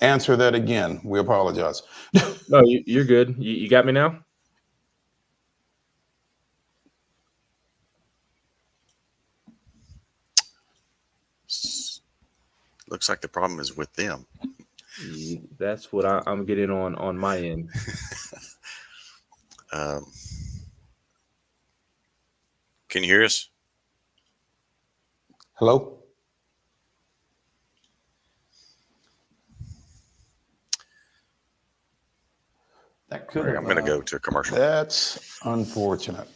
Speaker 1: answer that again, we apologize.
Speaker 10: No, you're good. You got me now?
Speaker 11: Looks like the problem is with them.
Speaker 10: That's what I'm getting on my end.
Speaker 11: Can you hear us?
Speaker 1: Hello?
Speaker 2: That could.
Speaker 11: I'm going to go to a commercial.
Speaker 1: That's unfortunate.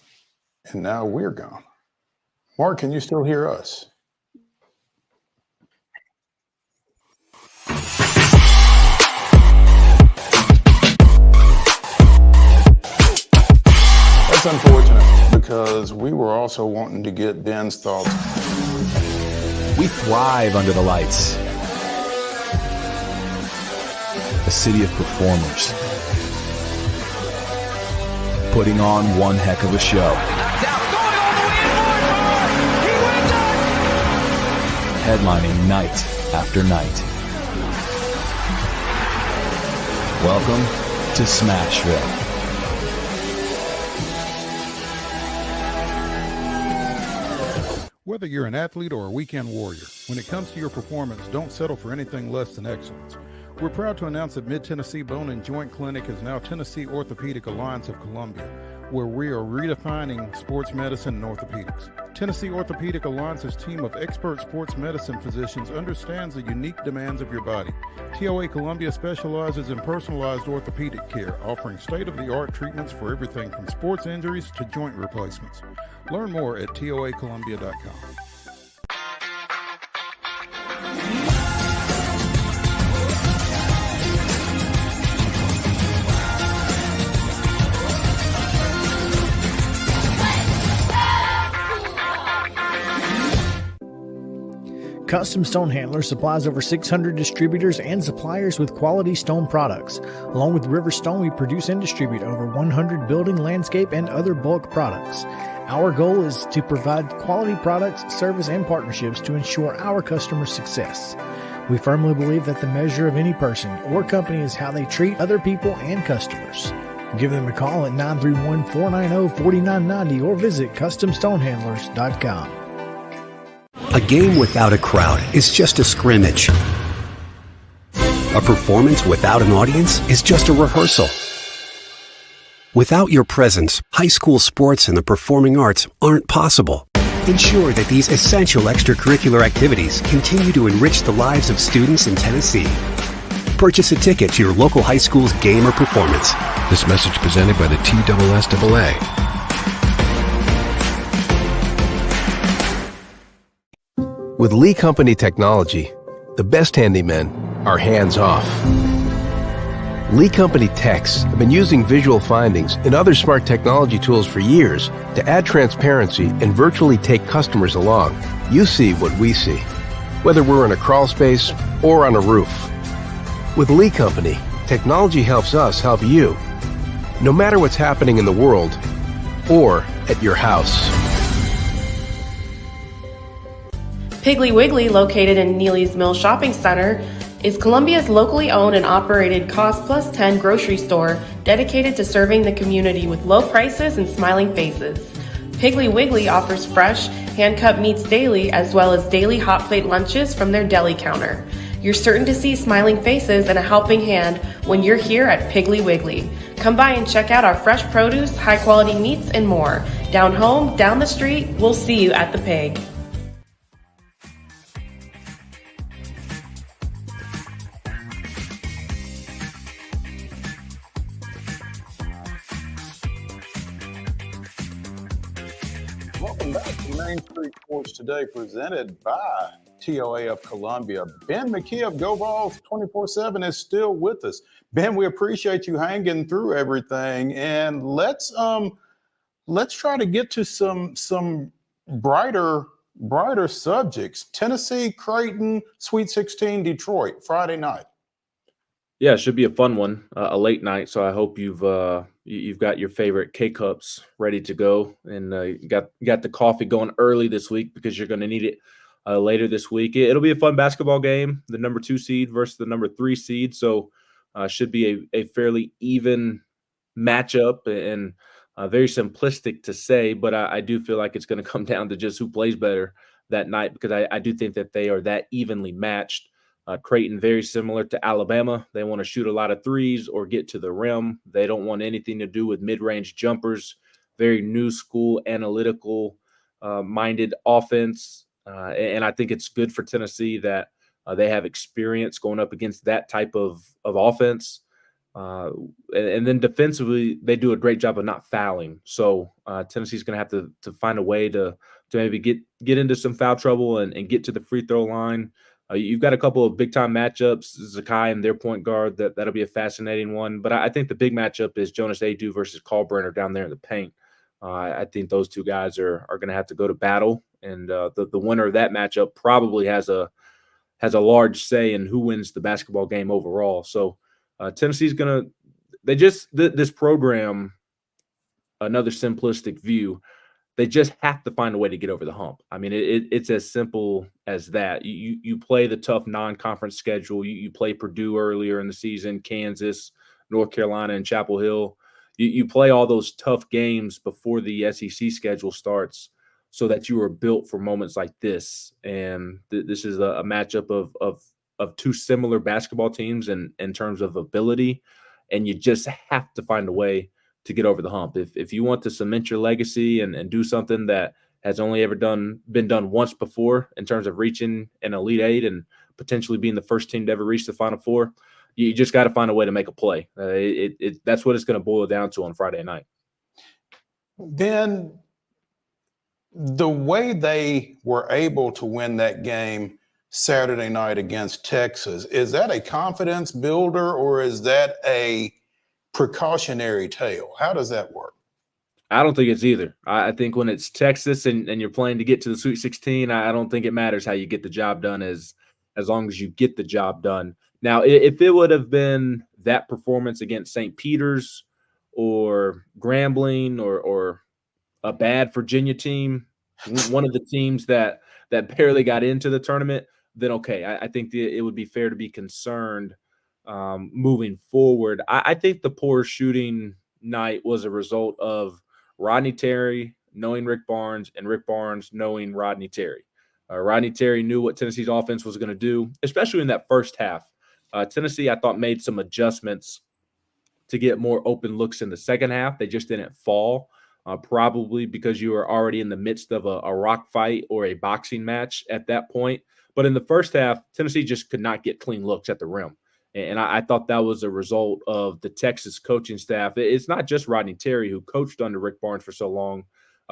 Speaker 1: And now we're gone. Mark, can you still hear us? That's unfortunate because we were also wanting to get Ben's thoughts.
Speaker 9: We thrive under the lights. A city of performers. Putting on one heck of a show. Headlining night after night. Welcome to Smashville.
Speaker 4: Whether you're an athlete or a weekend warrior, when it comes to your performance, don't settle for anything less than excellence. We're proud to announce that Mid-Tennessee Bone and Joint Clinic is now Tennessee Orthopedic Alliance of Columbia, where we are redefining sports medicine and orthopedics. Tennessee Orthopedic Alliance's team of expert sports medicine physicians understands the unique demands of your body. TOA Columbia specializes in personalized orthopedic care, offering state-of-the-art treatments for everything from sports injuries to joint replacements. Learn more at toacolumbia.com.
Speaker 6: Custom Stone Handler supplies over 600 distributors and suppliers with quality stone products. Along with River Stone, we produce and distribute over 100 building, landscape, and other bulk products. Our goal is to provide quality products, service, and partnerships to ensure our customers' success. We firmly believe that the measure of any person or company is how they treat other people and customers. Give them a call at 931-490-4990 or visit CustomStonehandlers.com.
Speaker 7: A game without a crowd is just a scrimmage. A performance without an audience is just a rehearsal. Without your presence, high school sports and the performing arts aren't possible. Ensure that these essential extracurricular activities continue to enrich the lives of students in Tennessee. Purchase a ticket to your local high school's game or performance.
Speaker 5: This message presented by the TSSAA. With Lee Company technology, the best handymen are hands-off. Lee Company techs have been using visual findings and other smart technology tools for years to add transparency and virtually take customers along. You see what we see, whether we're in a crawl space or on a roof. With Lee Company, technology helps us help you, no matter what's happening in the world or at your house.
Speaker 8: Piggly Wiggly, located in Neely's Mill Shopping Center, is Columbia's locally owned and operated Cost Plus 10 grocery store dedicated to serving the community with low prices and smiling faces. Piggly Wiggly offers fresh, hand-cut meats daily as well as daily hot plate lunches from their deli counter. You're certain to see smiling faces and a helping hand when you're here at Piggly Wiggly. Come by and check out our fresh produce, high-quality meats, and more. Down home, down the street, we'll see you at the Pig.
Speaker 1: Welcome back to Main Street Sports Today, presented by TOA of Columbia. Ben McKee of Go Vols 24/7 is still with us. Ben, we appreciate you hanging through everything, and let's try to get to some brighter subjects. Tennessee, Creighton, Sweet 16, Detroit, Friday night.
Speaker 10: Yeah, it should be a fun one, a late night. So I hope you've got your favorite K-Cups ready to go, and you got the coffee going early this week because you're going to need it later this week. It'll be a fun basketball game, the number 2 seed versus the number 3 seed. So should be a fairly even matchup, and very simplistic to say, but I do feel like it's going to come down to just who plays better that night, because I do think that they are that evenly matched. Creighton, very similar to Alabama. They want to shoot a lot of threes or get to the rim. They don't want anything to do with mid-range jumpers. Very new school, analytical minded offense. And I think it's good for Tennessee that they have experience going up against that type of offense. And then defensively, they do a great job of not fouling. So Tennessee's going to have to find a way to maybe get into some foul trouble and get to the free throw line. You've got a couple of big-time matchups, Zakai and their point guard. That'll be a fascinating one. But I think the big matchup is Jonas Adu versus Kalbrenner down there in the paint. I think those two guys are going to have to go to battle, and the winner of that matchup probably has a large say in who wins the basketball game overall. So Tennessee's going to – this program, another simplistic view, they just have to find a way to get over the hump. I mean, it's as simple as that. You play the tough non-conference schedule. You play Purdue earlier in the season, Kansas, North Carolina, and Chapel Hill. You play all those tough games before the SEC schedule starts so that you are built for moments like this. And this is a matchup of two similar basketball teams in terms of ability, and you just have to find a way to get over the hump. If you want to cement your legacy and do something that has only ever been done once before in terms of reaching an Elite Eight and potentially being the first team to ever reach the Final Four, you just got to find a way to make a play. That's what it's going to boil down to on Friday night.
Speaker 1: Then the way they were able to win that game Saturday night against Texas, is that a confidence builder or is that a precautionary tale? How does that work?
Speaker 10: I don't think it's either. I think when it's Texas and you're playing to get to the Sweet 16, I don't think it matters how you get the job done as long as you get the job done. Now, if it would have been that performance against St. Peter's or Grambling or a bad Virginia team, one of the teams that barely got into the tournament, then okay, I think it would be fair to be concerned moving forward. I think the poor shooting night was a result of Rodney Terry knowing Rick Barnes and Rick Barnes knowing Rodney Terry. Rodney Terry knew what Tennessee's offense was going to do, especially in that first half. Tennessee, I thought, made some adjustments to get more open looks in the second half. They just didn't fall, probably because you were already in the midst of a rock fight or a boxing match at that point. But in the first half, Tennessee just could not get clean looks at the rim. And I thought that was a result of the Texas coaching staff. It's not just Rodney Terry, who coached under Rick Barnes for so long.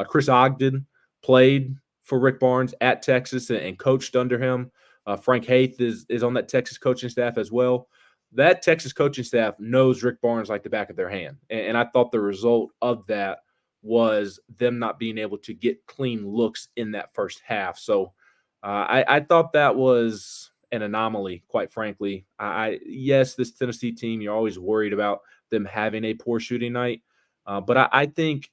Speaker 10: Chris Ogden played for Rick Barnes at Texas and coached under him. Frank Haith is on that Texas coaching staff as well. That Texas coaching staff knows Rick Barnes like the back of their hand. And I thought the result of that was them not being able to get clean looks in that first half. So I thought that was an anomaly, quite frankly. Yes, this Tennessee team, you're always worried about them having a poor shooting night. But I think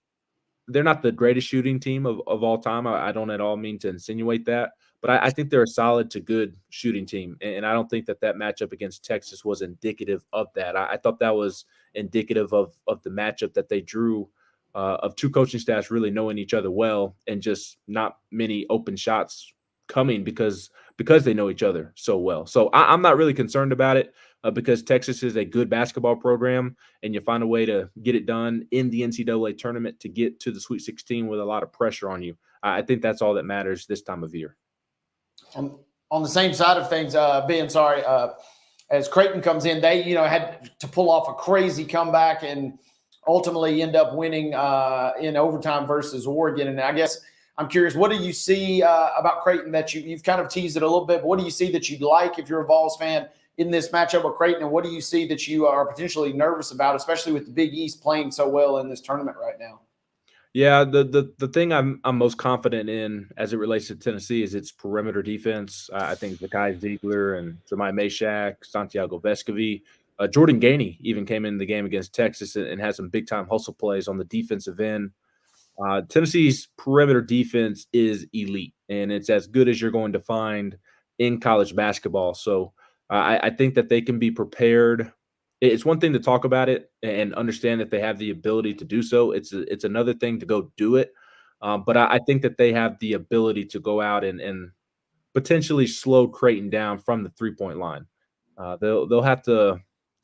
Speaker 10: they're not the greatest shooting team of all time. I don't at all mean to insinuate that. But I think they're a solid to good shooting team. And I don't think that matchup against Texas was indicative of that. I thought that was indicative of the matchup that they drew of two coaching staffs really knowing each other well and just not many open shots coming because they know each other so well. So I'm not really concerned about it because Texas is a good basketball program and you find a way to get it done in the NCAA tournament to get to the Sweet 16 with a lot of pressure on you. I think that's all that matters this time of year.
Speaker 2: On the same side of things, as Creighton comes in, they had to pull off a crazy comeback and ultimately end up winning in overtime versus Oregon. And I guess I'm curious, what do you see about Creighton that you've kind of teased it a little bit, but what do you see that you'd like if you're a Vols fan in this matchup with Creighton, and what do you see that you are potentially nervous about, especially with the Big East playing so well in this tournament right now?
Speaker 10: Yeah, the thing I'm most confident in as it relates to Tennessee is its perimeter defense. I think Zakai Ziegler and Jemai Meshack, Santiago Vescovi, Jordan Gainey even came in the game against Texas and had some big-time hustle plays on the defensive end. Tennessee's perimeter defense is elite, and it's as good as you're going to find in college basketball. So I think that they can be prepared. It's one thing to talk about it and understand that they have the ability to do so. It's another thing to go do it. But I think that they have the ability to go out and potentially slow Creighton down from the three-point line. They'll have to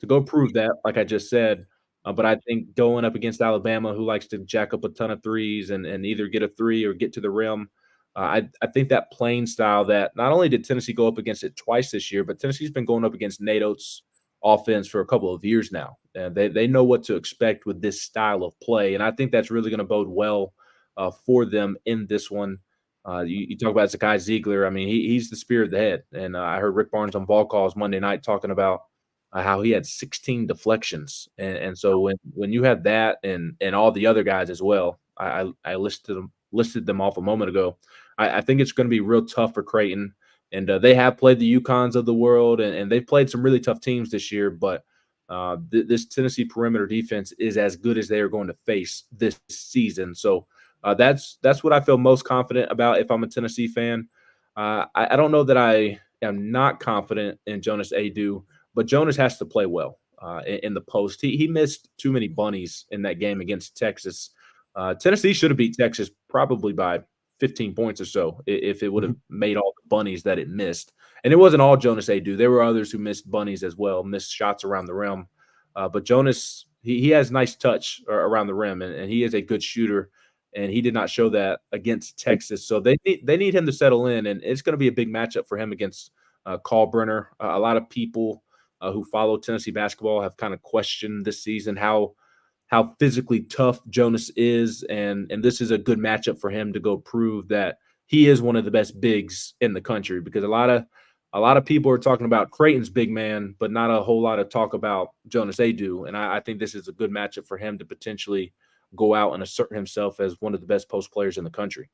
Speaker 10: go prove that, like I just said. But I think going up against Alabama, who likes to jack up a ton of threes and either get a three or get to the rim, I think that playing style that not only did Tennessee go up against it twice this year, but Tennessee's been going up against Nate Oates' offense for a couple of years now. And they know what to expect with this style of play. And I think that's really going to bode well for them in this one. You talk about Zakai Ziegler. I mean, he's the spear of the head. And I heard Rick Barnes on Ball Calls Monday night talking about how he had 16 deflections. And so when you have that and all the other guys as well, I listed them off a moment ago. I think it's going to be real tough for Creighton. And they have played the UConns of the world, and they've played some really tough teams this year. But this Tennessee perimeter defense is as good as they are going to face this season. So that's what I feel most confident about if I'm a Tennessee fan. I don't know that I am not confident in Jonas Adu, but Jonas has to play well in the post. He missed too many bunnies in that game against Texas. Tennessee should have beat Texas probably by 15 points or so if it would have made all the bunnies that it missed. And it wasn't all Jonas Adu. There were others who missed bunnies as well, missed shots around the rim. But Jonas, he has nice touch around the rim, and he is a good shooter. And he did not show that against Texas. So they need him to settle in, and it's going to be a big matchup for him against Kalbrenner. A lot of people who follow Tennessee basketball have kind of questioned this season how physically tough Jonas is, and this is a good matchup for him to go prove that he is one of the best bigs in the country, because a lot of people are talking about Creighton's big man, but not a whole lot of talk about Jonas Adu. And I think this is a good matchup for him to potentially go out and assert himself as one of the best post players in the country.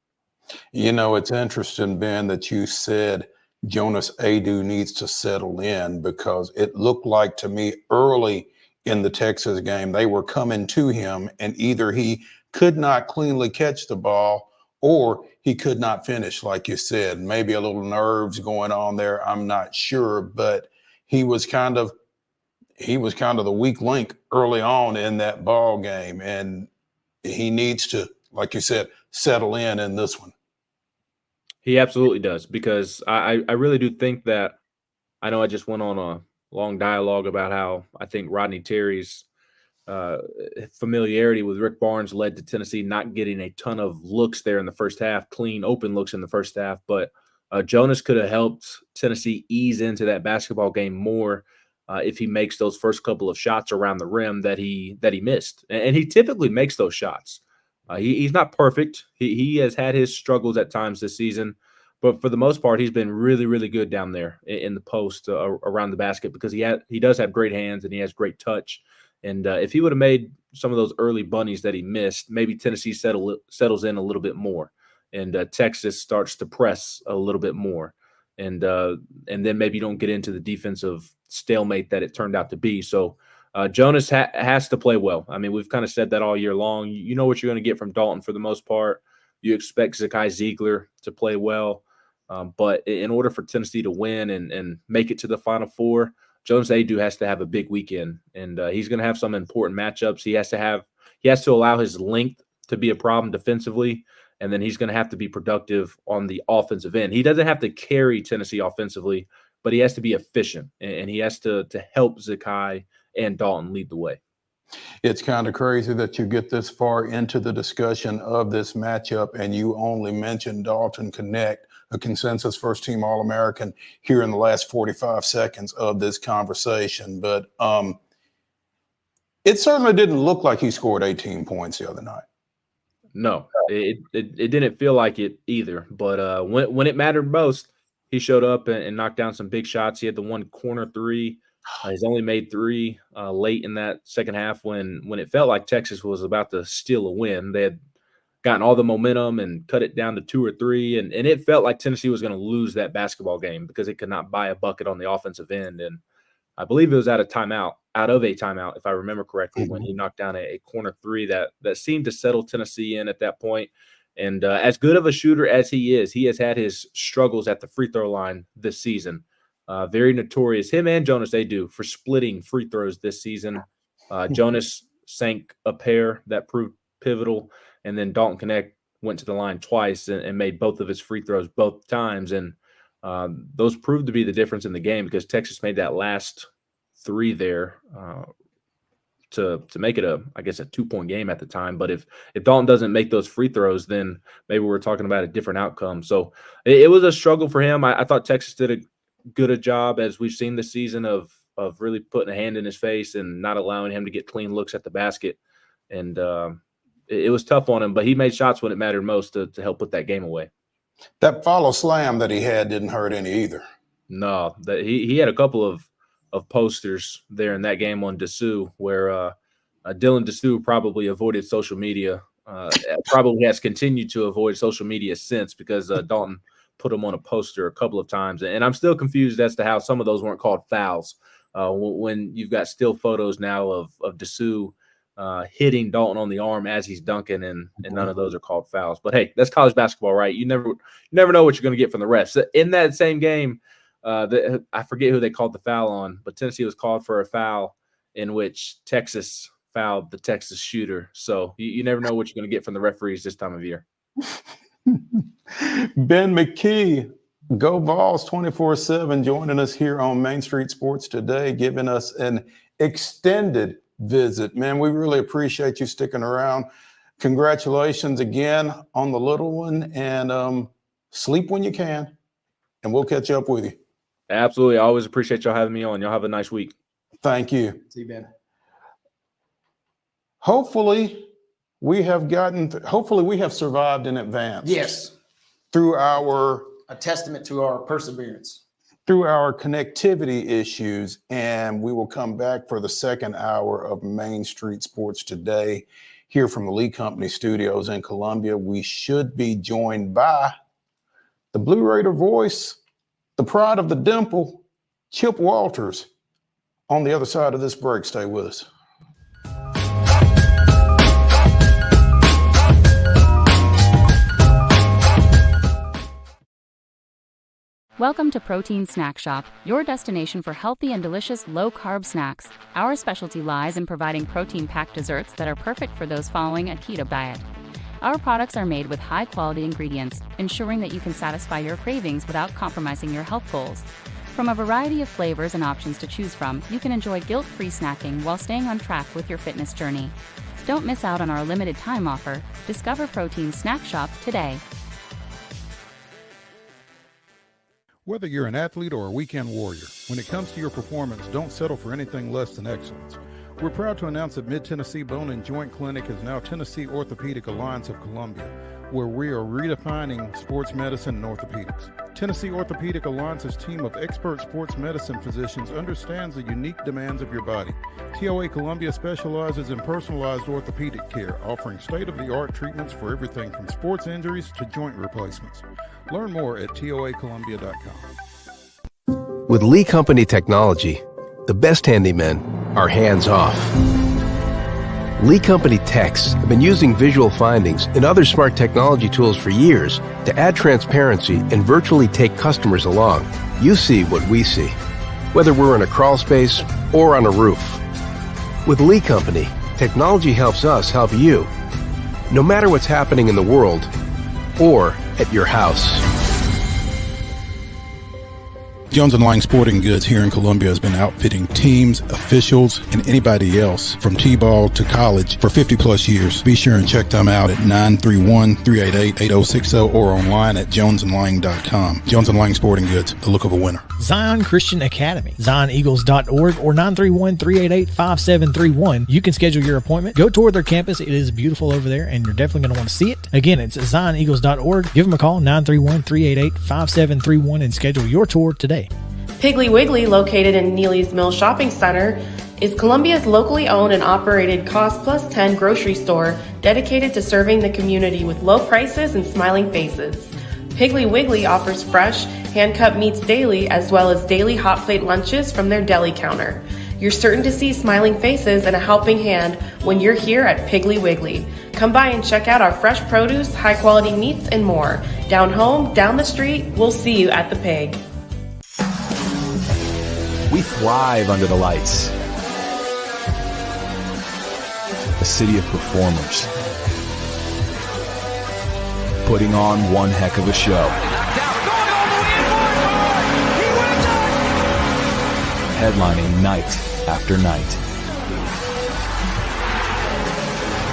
Speaker 1: You know, it's interesting, Ben, that you said Jonas Adu needs to settle in, because it looked like to me early in the Texas game, they were coming to him, and either he could not cleanly catch the ball or he could not finish, like you said. Maybe a little nerves going on there, I'm not sure, but he was kind of the weak link early on in that ball game, and he needs to, like you said, settle in this one.
Speaker 10: He absolutely does, because I really do think that, I know I just went on a long dialogue about how I think Rodney Terry's familiarity with Rick Barnes led to Tennessee not getting a ton of looks there in the first half, clean, open looks in the first half. But Jonas could have helped Tennessee ease into that basketball game more if he makes those first couple of shots around the rim that he missed. And he typically makes those shots. He's not perfect. He has had his struggles at times this season, but for the most part, he's been really, really good down there in the post around the basket, because he does have great hands and he has great touch. And if he would have made some of those early bunnies that he missed, maybe Tennessee settles in a little bit more, and Texas starts to press a little bit more, and then maybe you don't get into the defensive stalemate that it turned out to be. So Jonas has to play well. I mean, we've kind of said that all year long. You know what you're going to get from Dalton for the most part. You expect Zakai Ziegler to play well. But in order for Tennessee to win and make it to the Final Four, Jonas Adu has to have a big weekend, and he's going to have some important matchups. He has to allow his length to be a problem defensively, and then he's going to have to be productive on the offensive end. He doesn't have to carry Tennessee offensively, but he has to be efficient, and he has to help Zakai and Dalton lead the way.
Speaker 1: It's kind of crazy that you get this far into the discussion of this matchup and you only mentioned Dalton Connect, a consensus first-team All-American, here in the last 45 seconds of this conversation. But it certainly didn't look like he scored 18 points the other night.
Speaker 10: No, it didn't feel like it either. But when it mattered most, he showed up and knocked down some big shots. He had the one corner three. He's only made three late in that second half when it felt like Texas was about to steal a win. They had gotten all the momentum and cut it down to 2 or 3, and it felt like Tennessee was going to lose that basketball game because it could not buy a bucket on the offensive end. And I believe it was out of a timeout, if I remember correctly, when he knocked down a corner three that seemed to settle Tennessee in at that point. And as good of a shooter as he has had his struggles at the free throw line this season. Very notorious, him and Jonas Adu, for splitting free throws this season. Jonas sank a pair that proved pivotal, and then Dalton Connect went to the line twice and made both of his free throws both times. And those proved to be the difference in the game, because Texas made that last three there to make it a 2-point game at the time. But if Dalton doesn't make those free throws, then maybe we're talking about a different outcome. So it was a struggle for him. I thought Texas did a good job, as we've seen this season, of really putting a hand in his face and not allowing him to get clean looks at the basket. And it was tough on him, but he made shots when it mattered most to help put that game away.
Speaker 1: That follow slam that he had didn't hurt any either.
Speaker 10: No, he had a couple of posters there in that game on Dessou, where Dylan Dessou probably avoided social media, probably has continued to avoid social media since, because Dalton put him on a poster a couple of times. And I'm still confused as to how some of those weren't called fouls when you've got still photos now of Dessou hitting Dalton on the arm as he's dunking, and none of those are called fouls. But hey, that's college basketball, right? You never know what you're going to get from the refs. In that same game, I forget who they called the foul on, but Tennessee was called for a foul in which Texas fouled the Texas shooter. So you never know what you're going to get from the referees this time of year.
Speaker 1: Ben McKee, Go Vols 24/7, joining us here on Main Street Sports today, giving us an extended visit. Man, we really appreciate you sticking around. Congratulations again on the little one, and sleep when you can, and we'll catch up with you.
Speaker 10: Absolutely. I always appreciate y'all having me on. Y'all have a nice week.
Speaker 1: Thank you.
Speaker 2: See you, Ben.
Speaker 1: Hopefully we have survived in advance.
Speaker 2: Yes.
Speaker 1: Through our
Speaker 2: A testament to our perseverance.
Speaker 1: through our connectivity issues, and we will come back for the second hour of Main Street Sports Today here from the Lee Company Studios in Columbia. We should be joined by the Blue Raider voice, the pride of the dimple, Chip Walters, on the other side of this break. Stay with us.
Speaker 12: Welcome to Protein Snack Shop, your destination for healthy and delicious low-carb snacks. Our specialty lies in providing protein-packed desserts that are perfect for those following a keto diet. Our products are made with high-quality ingredients, ensuring that you can satisfy your cravings without compromising your health goals. From a variety of flavors and options to choose from, you can enjoy guilt-free snacking while staying on track with your fitness journey. Don't miss out on our limited time offer. Discover Protein Snack Shop today.
Speaker 4: Whether you're an athlete or a weekend warrior, when it comes to your performance, don't settle for anything less than excellence. We're proud to announce that Mid-Tennessee Bone and Joint Clinic is now Tennessee Orthopedic Alliance of Columbia, where we are redefining sports medicine and orthopedics. Tennessee Orthopedic Alliance's team of expert sports medicine physicians understands the unique demands of your body. TOA Columbia specializes in personalized orthopedic care, offering state-of-the-art treatments for everything from sports injuries to joint replacements. Learn more at toacolumbia.com.
Speaker 5: With Lee Company technology, the best handymen are hands-off. Lee Company techs have been using visual findings and other smart technology tools for years to add transparency and virtually take customers along. You see what we see, whether we're in a crawl space or on a roof. With Lee Company, technology helps us help you, no matter what's happening in the world or at your house.
Speaker 4: Jones & Lang Sporting Goods here in Columbia has been outfitting teams, officials, and anybody else from T-ball to college for 50 plus years. Be sure and check them out at 931-388-8060 or online at jonesandlang.com. Jones & Lang Sporting Goods, the look of a winner.
Speaker 6: Zion Christian Academy, zioneagles.org or 931-388-5731. You can schedule your appointment. Go tour their campus. It is beautiful over there, and you're definitely going to want to see it. Again, it's zioneagles.org. Give them a call, 931-388-5731, and schedule your tour today.
Speaker 8: Piggly Wiggly, located in Neely's Mill Shopping Center, is Columbia's locally owned and operated Cost Plus 10 grocery store dedicated to serving the community with low prices and smiling faces. Piggly Wiggly offers fresh, hand-cut meats daily as well as daily hot plate lunches from their deli counter. You're certain to see smiling faces and a helping hand when you're here at Piggly Wiggly. Come by and check out our fresh produce, high-quality meats, and more. Down home, down the street, we'll see you at the Pig.
Speaker 9: We thrive under the lights. A city of performers. Putting on one heck of a show. Headlining night after night.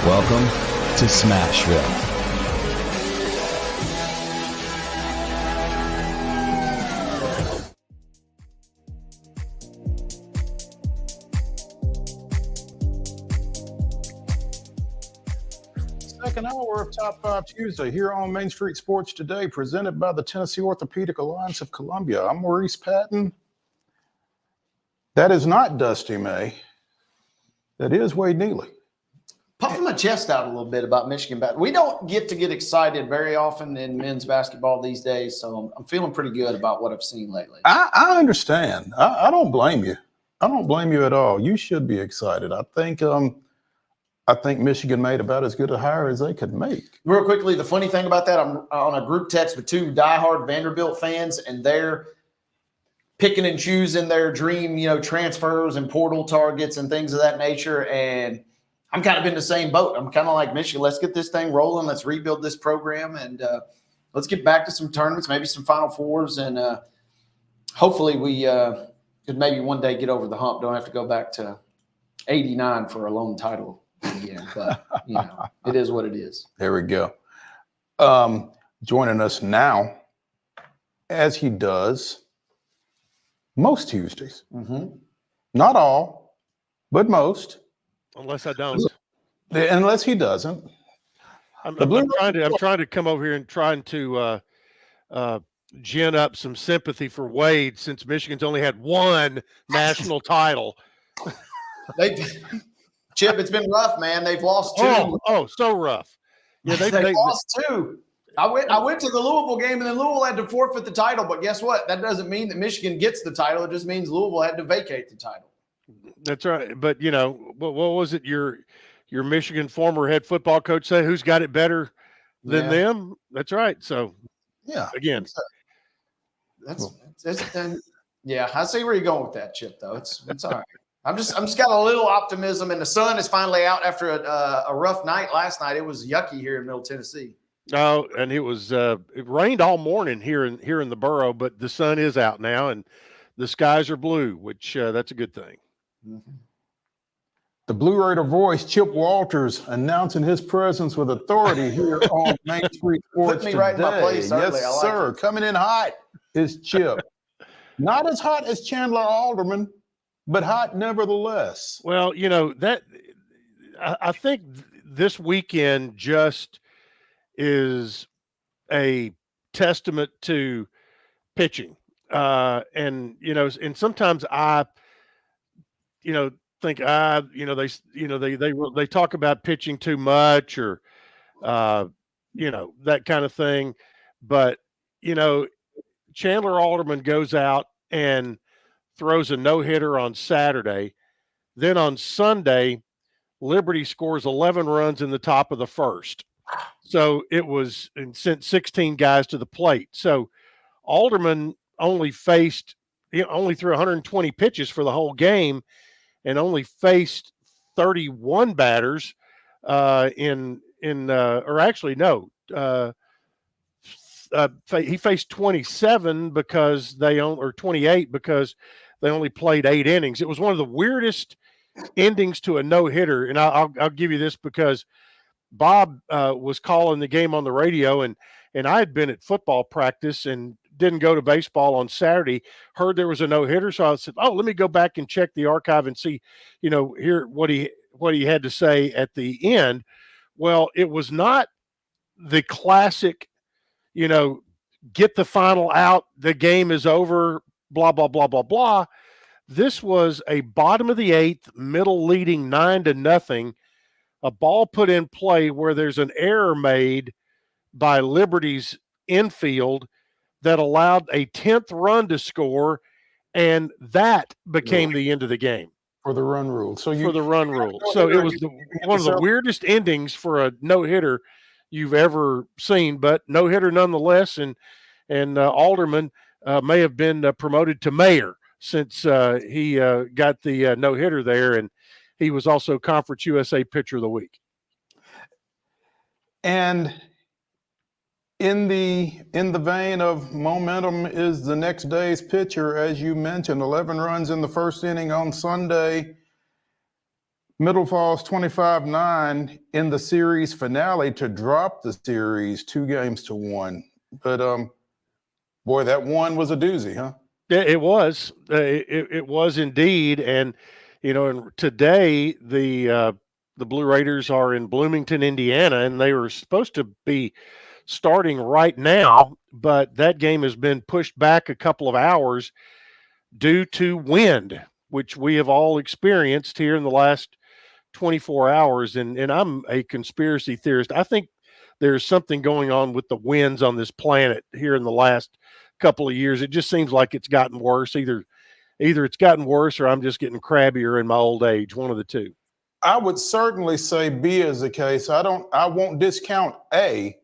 Speaker 9: Welcome to Smashville.
Speaker 1: Second hour of Top 5 Tuesday here on Main Street Sports Today, presented by the Tennessee Orthopedic Alliance of Columbia. I'm Maurice Patton. That is not Dusty May. That is Wade Neely.
Speaker 2: Puffing my chest out a little bit about Michigan basketball. We don't get to get excited very often in men's basketball these days, so I'm feeling pretty good about what I've seen lately.
Speaker 1: I understand. I don't blame you. I don't blame you at all. You should be excited. I think Michigan made about as good a hire as they could make.
Speaker 2: Real quickly, the funny thing about that, I'm on a group text with two diehard Vanderbilt fans, and they're picking and choosing their dream, transfers and portal targets and things of that nature. And I'm kind of in the same boat. I'm kind of like Michigan. Let's get this thing rolling. Let's rebuild this program, and let's get back to some tournaments, maybe some Final Fours, and hopefully we could maybe one day get over the hump. Don't have to go back to 89 for a lone title again, but it is what it is.
Speaker 1: There we go. Joining us now, as he does most Tuesdays.
Speaker 2: Mm-hmm.
Speaker 1: Not all, but most.
Speaker 13: Unless I don't.
Speaker 1: Unless he doesn't.
Speaker 13: I'm trying to come over here and trying to gin up some sympathy for Wade, since Michigan's only had one national title.
Speaker 2: Chip, it's been rough, man. They've lost 2.
Speaker 13: Oh, so rough. Yeah, they
Speaker 2: lost 2. I went to the Louisville game, and then Louisville had to forfeit the title. But guess what? That doesn't mean that Michigan gets the title. It just means Louisville had to vacate the title.
Speaker 13: That's right. But what was it? Your Michigan former head football coach said, "Who's got it better than them?" That's right. So again,
Speaker 2: that's I see where you're going with that, Chip. Though it's all right. I'm just got a little optimism, and the sun is finally out after a rough night last night. It was yucky here in Middle Tennessee.
Speaker 13: Oh, and it was it rained all morning here in the borough, but the sun is out now, and the skies are blue, which that's a good thing.
Speaker 2: Mm-hmm.
Speaker 1: The Blue Raider voice, Chip Walters, announcing his presence with authority here on Main Street Sports
Speaker 2: Put me
Speaker 1: today.
Speaker 2: right in my place early.
Speaker 1: Yes, sir. Coming in hot is Chip. Not as hot as Chandler Alderman, but hot nevertheless.
Speaker 13: Well, that I think this weekend just is a testament to pitching. And sometimes I think they talk about pitching too much or that kind of thing. But Chandler Alderman goes out and throws a no-hitter on Saturday. Then on Sunday, Liberty scores 11 runs in the top of the first. So it was and sent 16 guys to the plate. So Alderman only threw 120 pitches for the whole game and only faced 31 batters he faced 27 because 28 because they only played 8 innings. It was one of the weirdest endings to a no-hitter. And I'll give you this because Bob was calling the game on the radio, and I had been at football practice and didn't go to baseball on Saturday, heard there was a no-hitter. So I said, let me go back and check the archive and see, hear what he had to say at the end. Well, it was not the classic, get the final out, the game is over, blah, blah, blah, blah, blah. This was a bottom of the 8th, middle leading 9-0, a ball put in play where there's an error made by Liberty's infield that allowed a 10th run to score, and that became the end of the game.
Speaker 1: For the run rule. So it
Speaker 13: was one of the weirdest endings for a no-hitter you've ever seen, but no-hitter nonetheless, and Alderman may have been promoted to mayor since he got the no-hitter there, and he was also Conference USA Pitcher of the Week.
Speaker 1: And in the vein of momentum is the next day's pitcher, as you mentioned, 11 runs in the first inning on Sunday. Middle Falls 25-9 in the series finale to drop the series 2-1. But boy, that one was a doozy, huh?
Speaker 13: Yeah, it was. It was indeed, and and today the Blue Raiders are in Bloomington, Indiana, and they were supposed to be starting right now, but that game has been pushed back a couple of hours due to wind, which we have all experienced here in the last 24 hours. And I'm a conspiracy theorist. I think there's something going on with the winds on this planet here in the last couple of years. It just seems like it's gotten worse. Either it's gotten worse or I'm just getting crabbier in my old age, one of the two.
Speaker 1: I would certainly say B is the case. I won't discount A,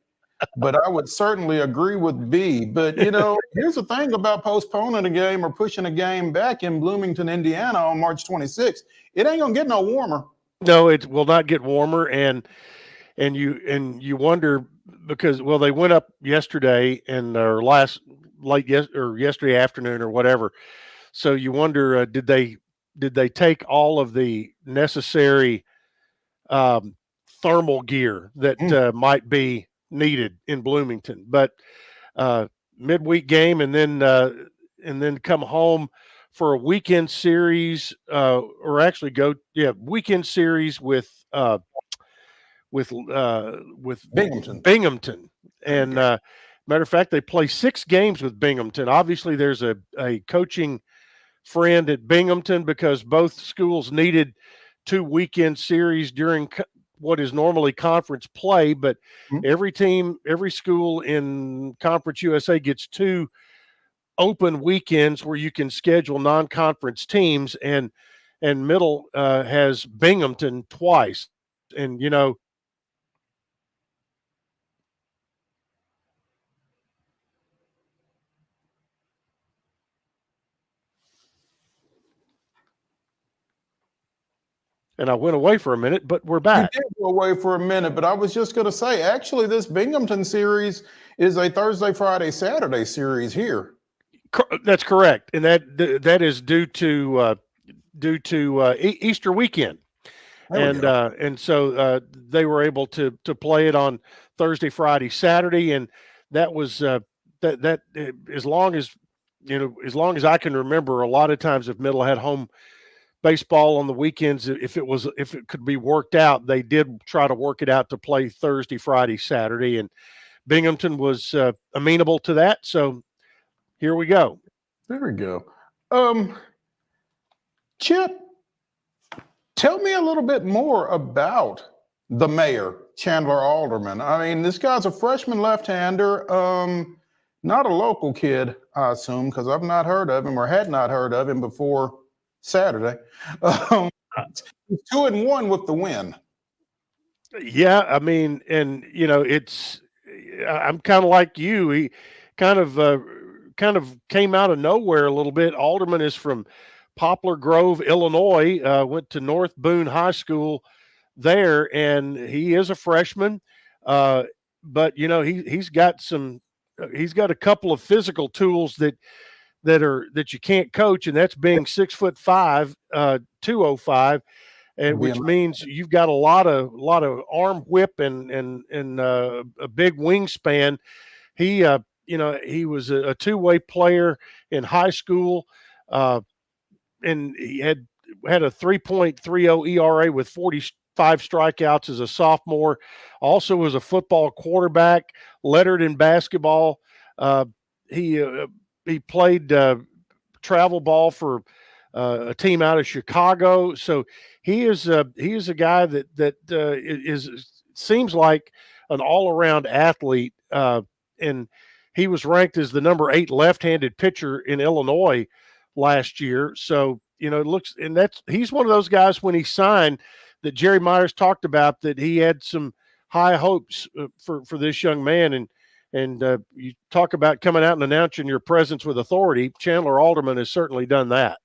Speaker 1: but I would certainly agree with B. But, here's the thing about postponing a game or pushing a game back in Bloomington, Indiana on March 26th. It ain't going to get no warmer.
Speaker 13: No, it will not get warmer. And you wonder because, they went up yesterday yesterday afternoon or whatever. So you wonder, did they did they take all of the necessary thermal gear that might be needed in Bloomington. But midweek game, and then come home for a weekend series, or actually weekend series with Binghamton. And matter of fact, they play 6 games with Binghamton. Obviously, there's a coaching friend at Binghamton because both schools needed 2 weekend series during what is normally conference play. But every school in Conference USA gets 2 open weekends where you can schedule non-conference teams, and Middle has Binghamton twice. And and I went away for a minute, but we're back.
Speaker 1: You did go away for a minute, but I was just going to say, actually, this Binghamton series is a Thursday, Friday, Saturday series here.
Speaker 13: That's correct, and that is due to Easter weekend, and so they were able to play it on Thursday, Friday, Saturday, and that was that as long as I can remember, a lot of times if Middle had home baseball on the weekends, if it could be worked out, they did try to work it out to play Thursday, Friday, Saturday, and Binghamton was amenable to that. So here we go.
Speaker 1: There we go. Chip, tell me a little bit more about the mayor, Chandler Alderman. I mean, this guy's a freshman left-hander, not a local kid, I assume, because I've not heard of him or had not heard of him before Saturday. 2-1 with the win.
Speaker 13: Yeah, I mean, and I'm kind of like you. He kind of came out of nowhere a little bit. Alderman is from Poplar Grove, Illinois. Went to North Boone High School there, and he is a freshman. But he's got a couple of physical tools that you can't coach, and that's being 6'5", 205, and which means you've got a lot of arm whip and a big wingspan. He was a two-way player in high school, and he had a 3.30 ERA with 45 strikeouts as a sophomore. Also was a football quarterback, lettered in basketball. He played travel ball for a team out of Chicago. So he is a guy that seems like an all-around athlete, and he was ranked as the number 8 left-handed pitcher in Illinois last year. So he's one of those guys when he signed that Jerry Myers talked about, that he had some high hopes for this young man. And you talk about coming out and announcing your presence with authority. Chandler Alderman has certainly done that.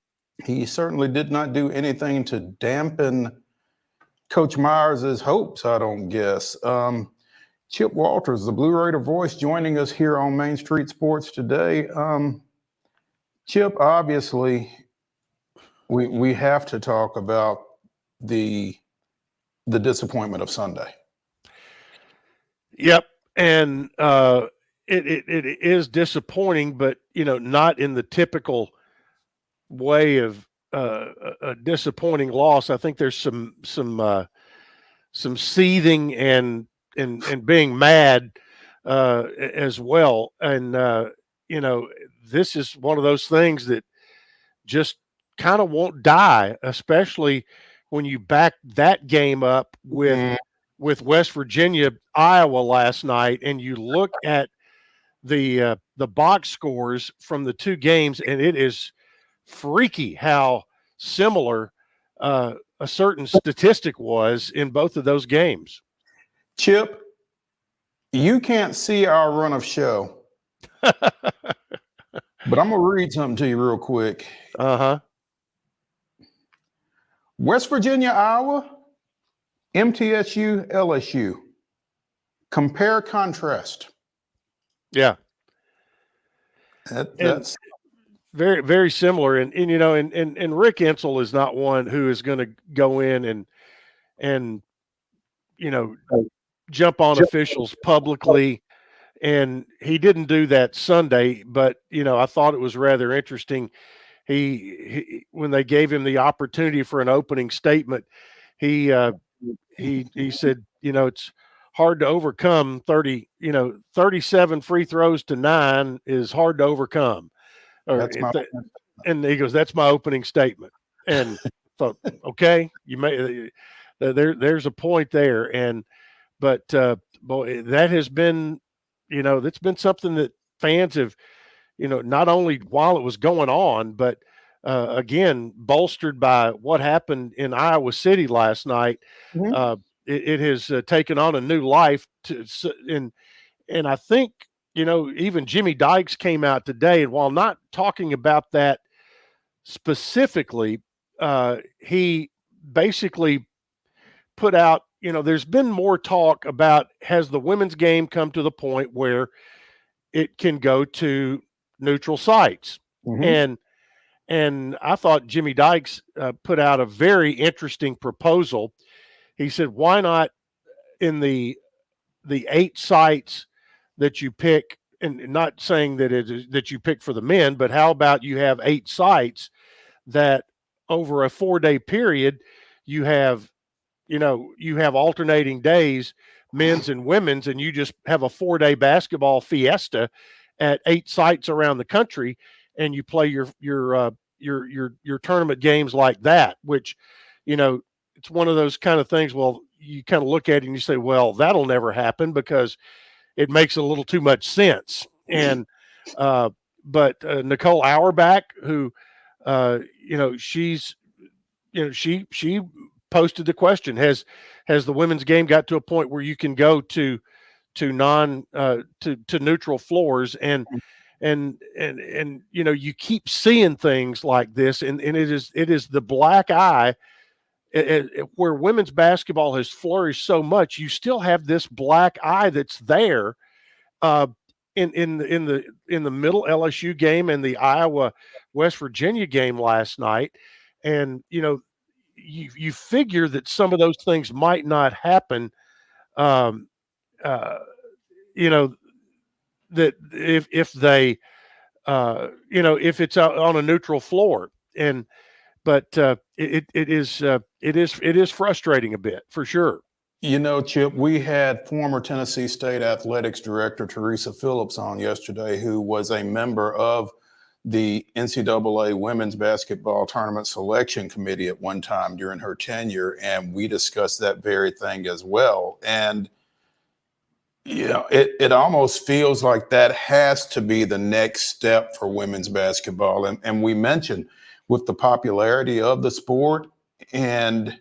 Speaker 1: He certainly did not do anything to dampen Coach Myers' hopes, I don't guess. Chip Walters, the Blue Raider voice, joining us here on Main Street Sports today. Chip, obviously, we have to talk about the disappointment of Sunday.
Speaker 13: Yep. And it is disappointing, but not in the typical way of a disappointing loss. I think there's some seething and being mad as well. And this is one of those things that just kind of won't die, especially when you back that game up with West Virginia, Iowa last night, and you look at the box scores from the 2 games, and it is freaky how similar a certain statistic was in both of those games.
Speaker 1: Chip, you can't see our run of show, but I'm gonna read something to you real quick. West Virginia, Iowa, MTSU, LSU. Compare, contrast.
Speaker 13: Yeah.
Speaker 1: That's
Speaker 13: Very, very similar. And you know, and Rick Insell is not one who is going to go in and you know jump on officials publicly. And he didn't do that Sunday, but you know, I thought it was rather interesting. He when they gave him the opportunity for an opening statement, he he said, you know, it's hard to overcome 37 free throws to 9 is hard to overcome. Or
Speaker 1: That's my
Speaker 13: and he goes, that's my opening statement. And thought, okay, you may there's a point there. And but boy, that has been, you know, that's been something that fans have, you know, not only while it was going on, but again, bolstered by what happened in Iowa City last night. It has taken on a new life. And I think, you know, even Jimmy Dykes came out today, and while not talking about that specifically, he basically put out, you know, there's been more talk about, has the women's game come to the point where it can go to neutral sites? And I thought Jimmy Dykes put out a very interesting proposal. He said, why not in the 8 sites that you pick, and not saying that it is that you pick for the men, but how about you have 8 sites that over a 4-day period, you have, you know, you have alternating days, men's and women's, and you just have a 4-day basketball fiesta at 8 sites around the country, and you play your tournament games like that, which, you know, it's one of those kind of things. Well, you kind of look at it and you say, well, that'll never happen because it makes a little too much sense. And but Nicole Auerbach, who you know, she's, you know, she posted the question, has the women's game got to a point where you can go to neutral floors? And you know, you keep seeing things like this, and it is the black eye. Where women's basketball has flourished so much, you still have this black eye that's there. In the middle LSU game and the Iowa West Virginia game last night, and you know, you figure that some of those things might not happen. You know, that if they you know, if it's out on a neutral floor. And but it is frustrating a bit, for sure.
Speaker 1: You know, Chip, we had former Tennessee State Athletics Director Teresa Phillips on yesterday, who was a member of the NCAA Women's Basketball Tournament Selection Committee at one time during her tenure, and we discussed that very thing as well. And you know, it almost feels like that has to be the next step for women's basketball. And we mentioned with the popularity of the sport, and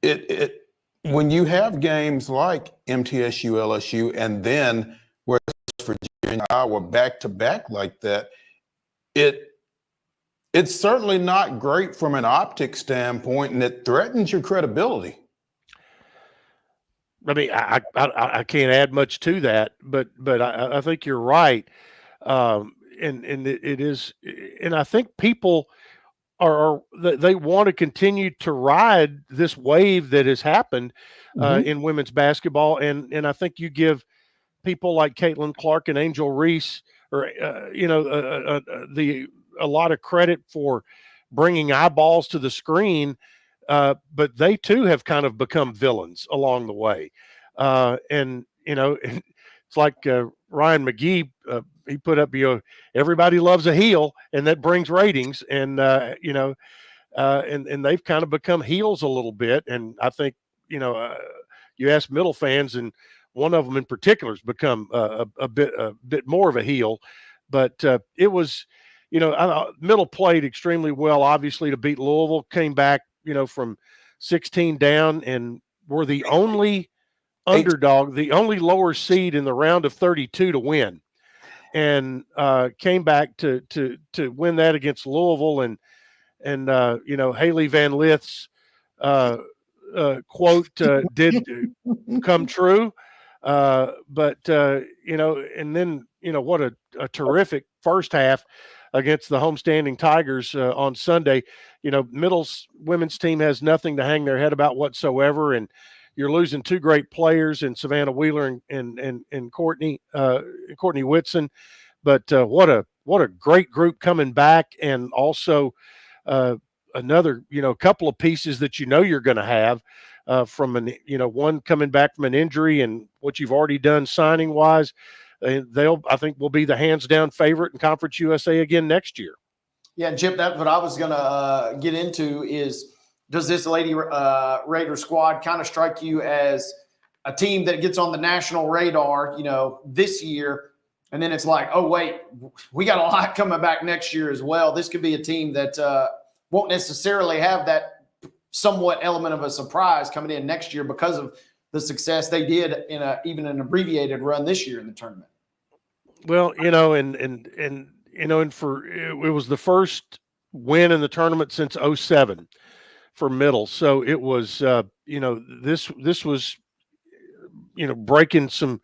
Speaker 1: it when you have games like MTSU, LSU, and then West Virginia, Iowa back to back like that, it's certainly not great from an optic standpoint, and it threatens your credibility.
Speaker 13: I mean, I can't add much to that, but I think you're right, and it is, and I think people they want to continue to ride this wave that has happened in women's basketball, and I think you give people like Caitlin Clark and Angel Reese, or you know, a lot of credit for bringing eyeballs to the screen. But they too have kind of become villains along the way. And, you know, it's like Ryan McGee, he put up, you know, everybody loves a heel, and that brings ratings. And, you know, and they've kind of become heels a little bit. And I think, you know, you ask Middle fans, and one of them in particular has become a bit more of a heel. But it was, you know, Middle played extremely well, obviously, to beat Louisville, came back, you know, from 16 down, and were the only underdog, the only lower seed in the round of 32 to win, and came back to win that against Louisville. And you know, Haley Van Lith's quote did come true. But you know, and then, you know, what a terrific first half against the homestanding Tigers on Sunday. Middle's women's team has nothing to hang their head about whatsoever, and you're losing two great players in Savannah Wheeler and Courtney Whitson. But what a great group coming back, and also another couple of pieces that you're going to have from one coming back from an injury, and what you've already done signing wise. I think will be the hands down favorite in Conference USA again next year.
Speaker 2: Yeah, Chip, that's what I was going to get into is, does this Lady Raider squad kind of strike you as a team that gets on the national radar, this year, and then it's like, oh, wait, we got a lot coming back next year as well. This could be a team that won't necessarily have that somewhat element of a surprise coming in next year because of the success they did in even an abbreviated run this year in the tournament.
Speaker 13: Well, it was the first win in the tournament since 2007 for Middle. So it was, this was, breaking some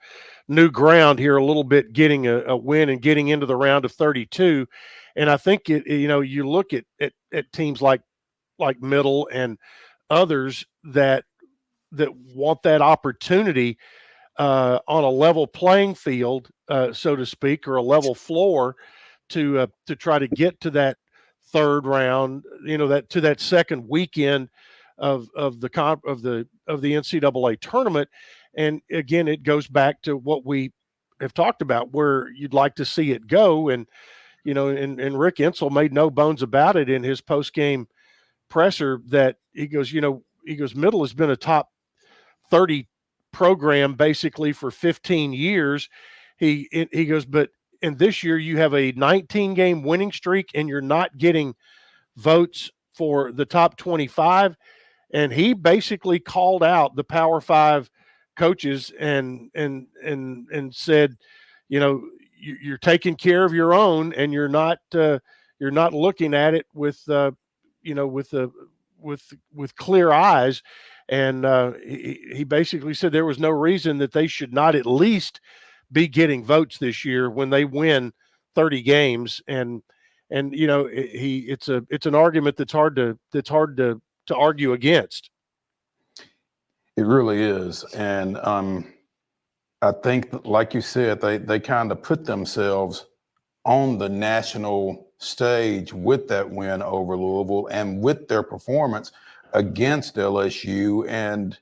Speaker 13: new ground here a little bit, getting a win and getting into the round of 32. And I think you look at teams like Middle and others that want that opportunity on a level playing field, so to speak, or a level floor to try to get to that third round, to that second weekend of the NCAA tournament. And again, it goes back to what we have talked about, where you'd like to see it go. And and Rick Insel made no bones about it in his post game presser that he goes, Middle has been a top 30 program basically for 15 years. He goes, but in this year you have a 19 game winning streak and you're not getting votes for the top 25. And he basically called out the Power 5 coaches and said, you're taking care of your own, and you're not looking at it with clear eyes. And he basically said there was no reason that they should not at least be getting votes this year when they win 30 games. And it's an argument that's hard to argue against.
Speaker 1: It really is. And I think, like you said, they kind of put themselves on the national stage with that win over Louisville and with their performance against LSU. And,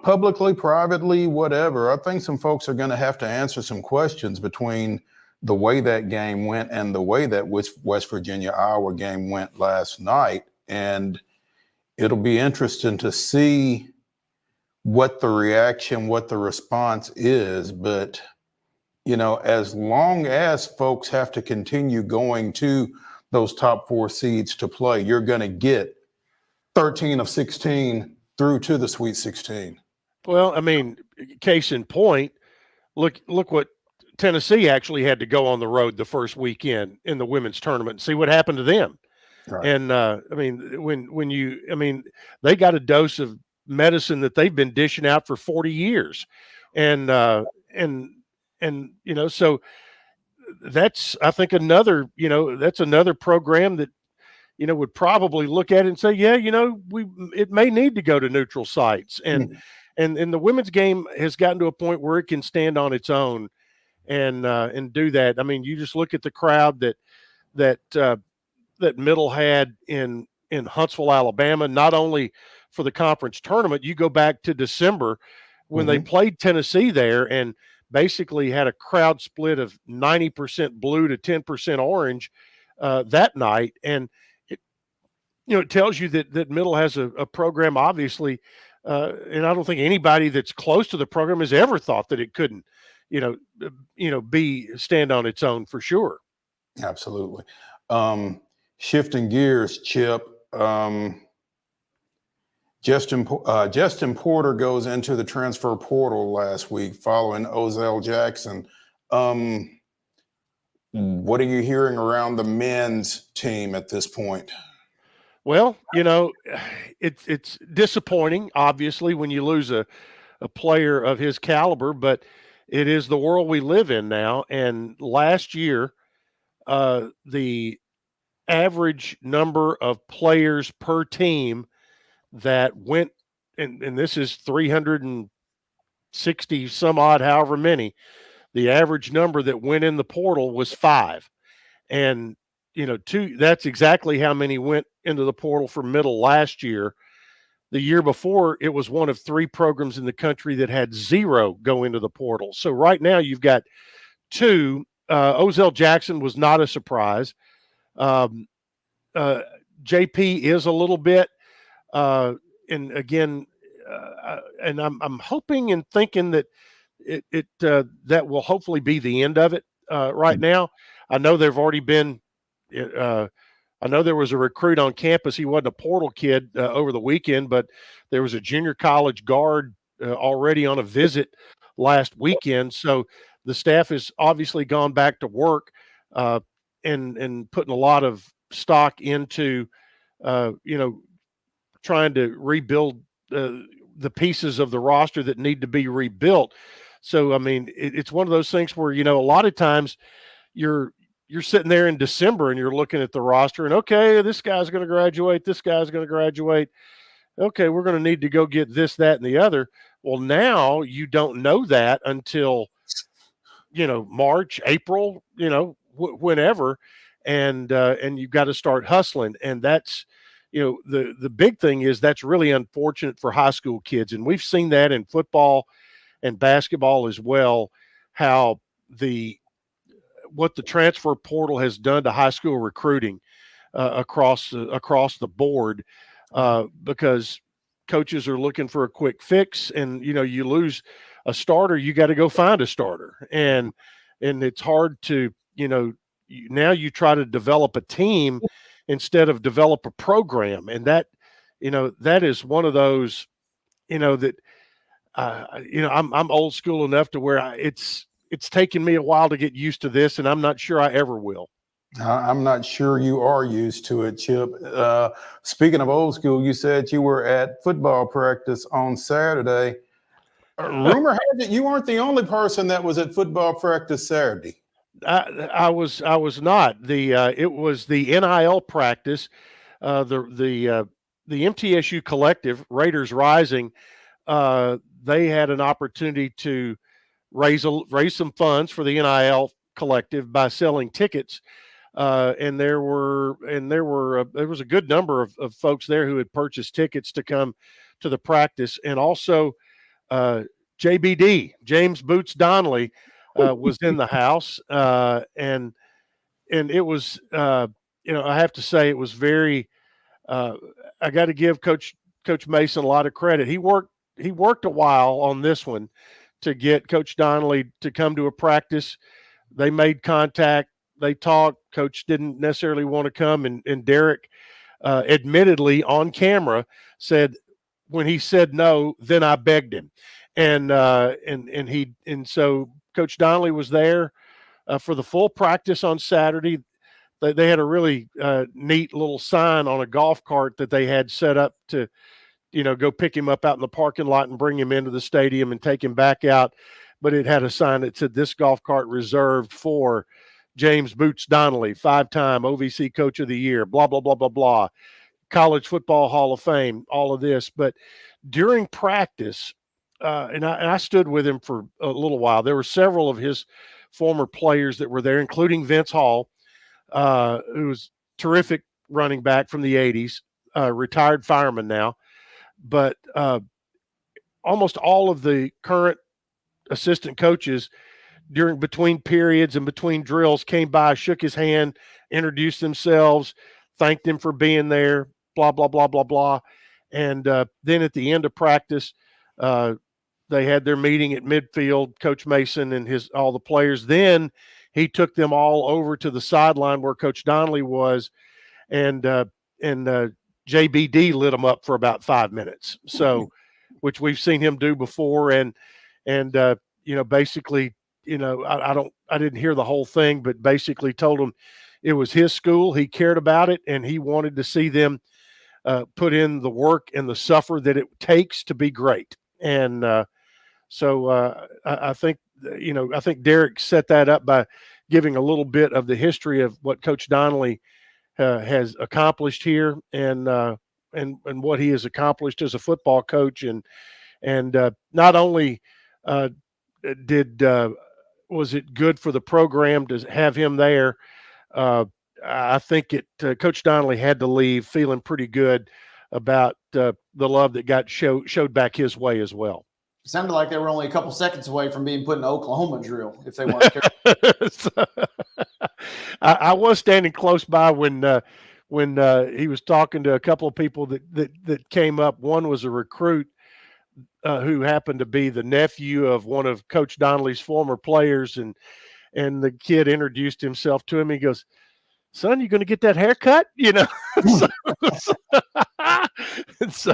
Speaker 1: publicly, privately, whatever, I think some folks are going to have to answer some questions between the way that game went and the way that West Virginia-Iowa game went last night. And it'll be interesting to see what the reaction, what the response is. But, as long as folks have to continue going to those top 4 seeds to play, you're going to get 13 of 16 through to the Sweet 16.
Speaker 13: Well, case in point, look what Tennessee actually had to go on the road the first weekend in the women's tournament and see what happened to them. Right. And when they got a dose of medicine that they've been dishing out for 40 years. So that's, I think, that's another program that, would probably look at it and say, yeah, it may need to go to neutral sites. And the women's game has gotten to a point where it can stand on its own and do that. You just look at the crowd that Middle had in Huntsville, Alabama, not only for the conference tournament. You go back to December when they played Tennessee there and basically had a crowd split of 90% blue to 10% orange that night. And it tells you that Middle has a program, obviously, and I don't think anybody that's close to the program has ever thought that it couldn't, stand on its own for sure.
Speaker 1: Absolutely. Shifting gears, Chip. Justin Porter goes into the transfer portal last week following Ozell Jackson. What are you hearing around the men's team at this point?
Speaker 13: Well, it's disappointing, obviously, when you lose a player of his caliber, but it is the world we live in now. And last year, the average number of players per team that went, and this is 360 some odd, however many, the average number that went in the portal was 5. And, that's exactly how many went into the portal for middle last year. The year before, it was one of 3 programs in the country that had 0 go into the portal. So right now you've got 2. Ozell Jackson was not a surprise. JP is a little bit, and again, and I'm hoping and thinking that that will hopefully be the end of it. Right now, I know there've already been. I know there was a recruit on campus. He wasn't a portal kid over the weekend, but there was a junior college guard already on a visit last weekend. So the staff has obviously gone back to work and putting a lot of stock into, trying to rebuild the pieces of the roster that need to be rebuilt. So, I mean, it's one of those things where, a lot of times you're sitting there in December and you're looking at the roster and, okay, this guy's going to graduate. This guy's going to graduate. Okay, we're going to need to go get this, that, and the other. Well, now you don't know that until, March, April, whenever. And you've got to start hustling. And that's, the big thing is that's really unfortunate for high school kids. And we've seen that in football and basketball as well, how what the transfer portal has done to high school recruiting across the board, because coaches are looking for a quick fix, and you lose a starter, you got to go find a starter, and it's hard to now you try to develop a team instead of develop a program, and that that is one of those that I'm old school enough to where it's taken me a while to get used to this, and I'm not sure I ever will.
Speaker 1: I'm not sure you are used to it, Chip. Speaking of old school, you said you were at football practice on Saturday. Rumor has it you weren't the only person that was at football practice Saturday.
Speaker 13: I was not. It was the NIL practice. The MTSU collective, Raiders Rising, they had an opportunity to raise some funds for the NIL collective by selling tickets. And there was a good number of folks there who had purchased tickets to come to the practice. And also JBD, James Boots Donnelly, was in the house. And it was, I have to say it was very, I got to give Coach Mason a lot of credit. He worked a while on this one to get Coach Donnelly to come to a practice. They made contact. They talked. Coach didn't necessarily want to come, and Derek, admittedly on camera, said when he said no, then I begged him, and so Coach Donnelly was there for the full practice on Saturday. They had a really neat little sign on a golf cart that they had set up to, go pick him up out in the parking lot and bring him into the stadium and take him back out. But it had a sign that said, "This golf cart reserved for James Boots Donnelly, 5-time OVC Coach of the Year, blah, blah, blah, blah, blah, College Football Hall of Fame," all of this. But during practice, and I stood with him for a little while, there were several of his former players that were there, including Vince Hall, who was terrific running back from the 80s, retired fireman now. But almost all of the current assistant coaches between periods and between drills came by, shook his hand, introduced themselves, thanked him for being there, blah, blah, blah, blah, blah. And then at the end of practice, they had their meeting at midfield, Coach Mason and all the players. Then he took them all over to the sideline where Coach Donnelly was, and JBD lit them up for about 5 minutes. So, which we've seen him do before, and basically, I didn't hear the whole thing, but basically told him it was his school, he cared about it, and he wanted to see them put in the work and the suffer that it takes to be great. And so I think Derek set that up by giving a little bit of the history of what Coach Donnelly has accomplished here, and what he has accomplished as a football coach, and not only was it good for the program to have him there. I think Coach Donnelly had to leave feeling pretty good about the love that got showed back his way as well.
Speaker 2: It sounded like they were only a couple seconds away from being put in Oklahoma drill if they weren't careful.
Speaker 13: I was standing close by when he was talking to a couple of people that came up. One was a recruit who happened to be the nephew of one of Coach Donnelly's former players, and the kid introduced himself to him. He goes, "Son, you going to get that haircut?" You know. So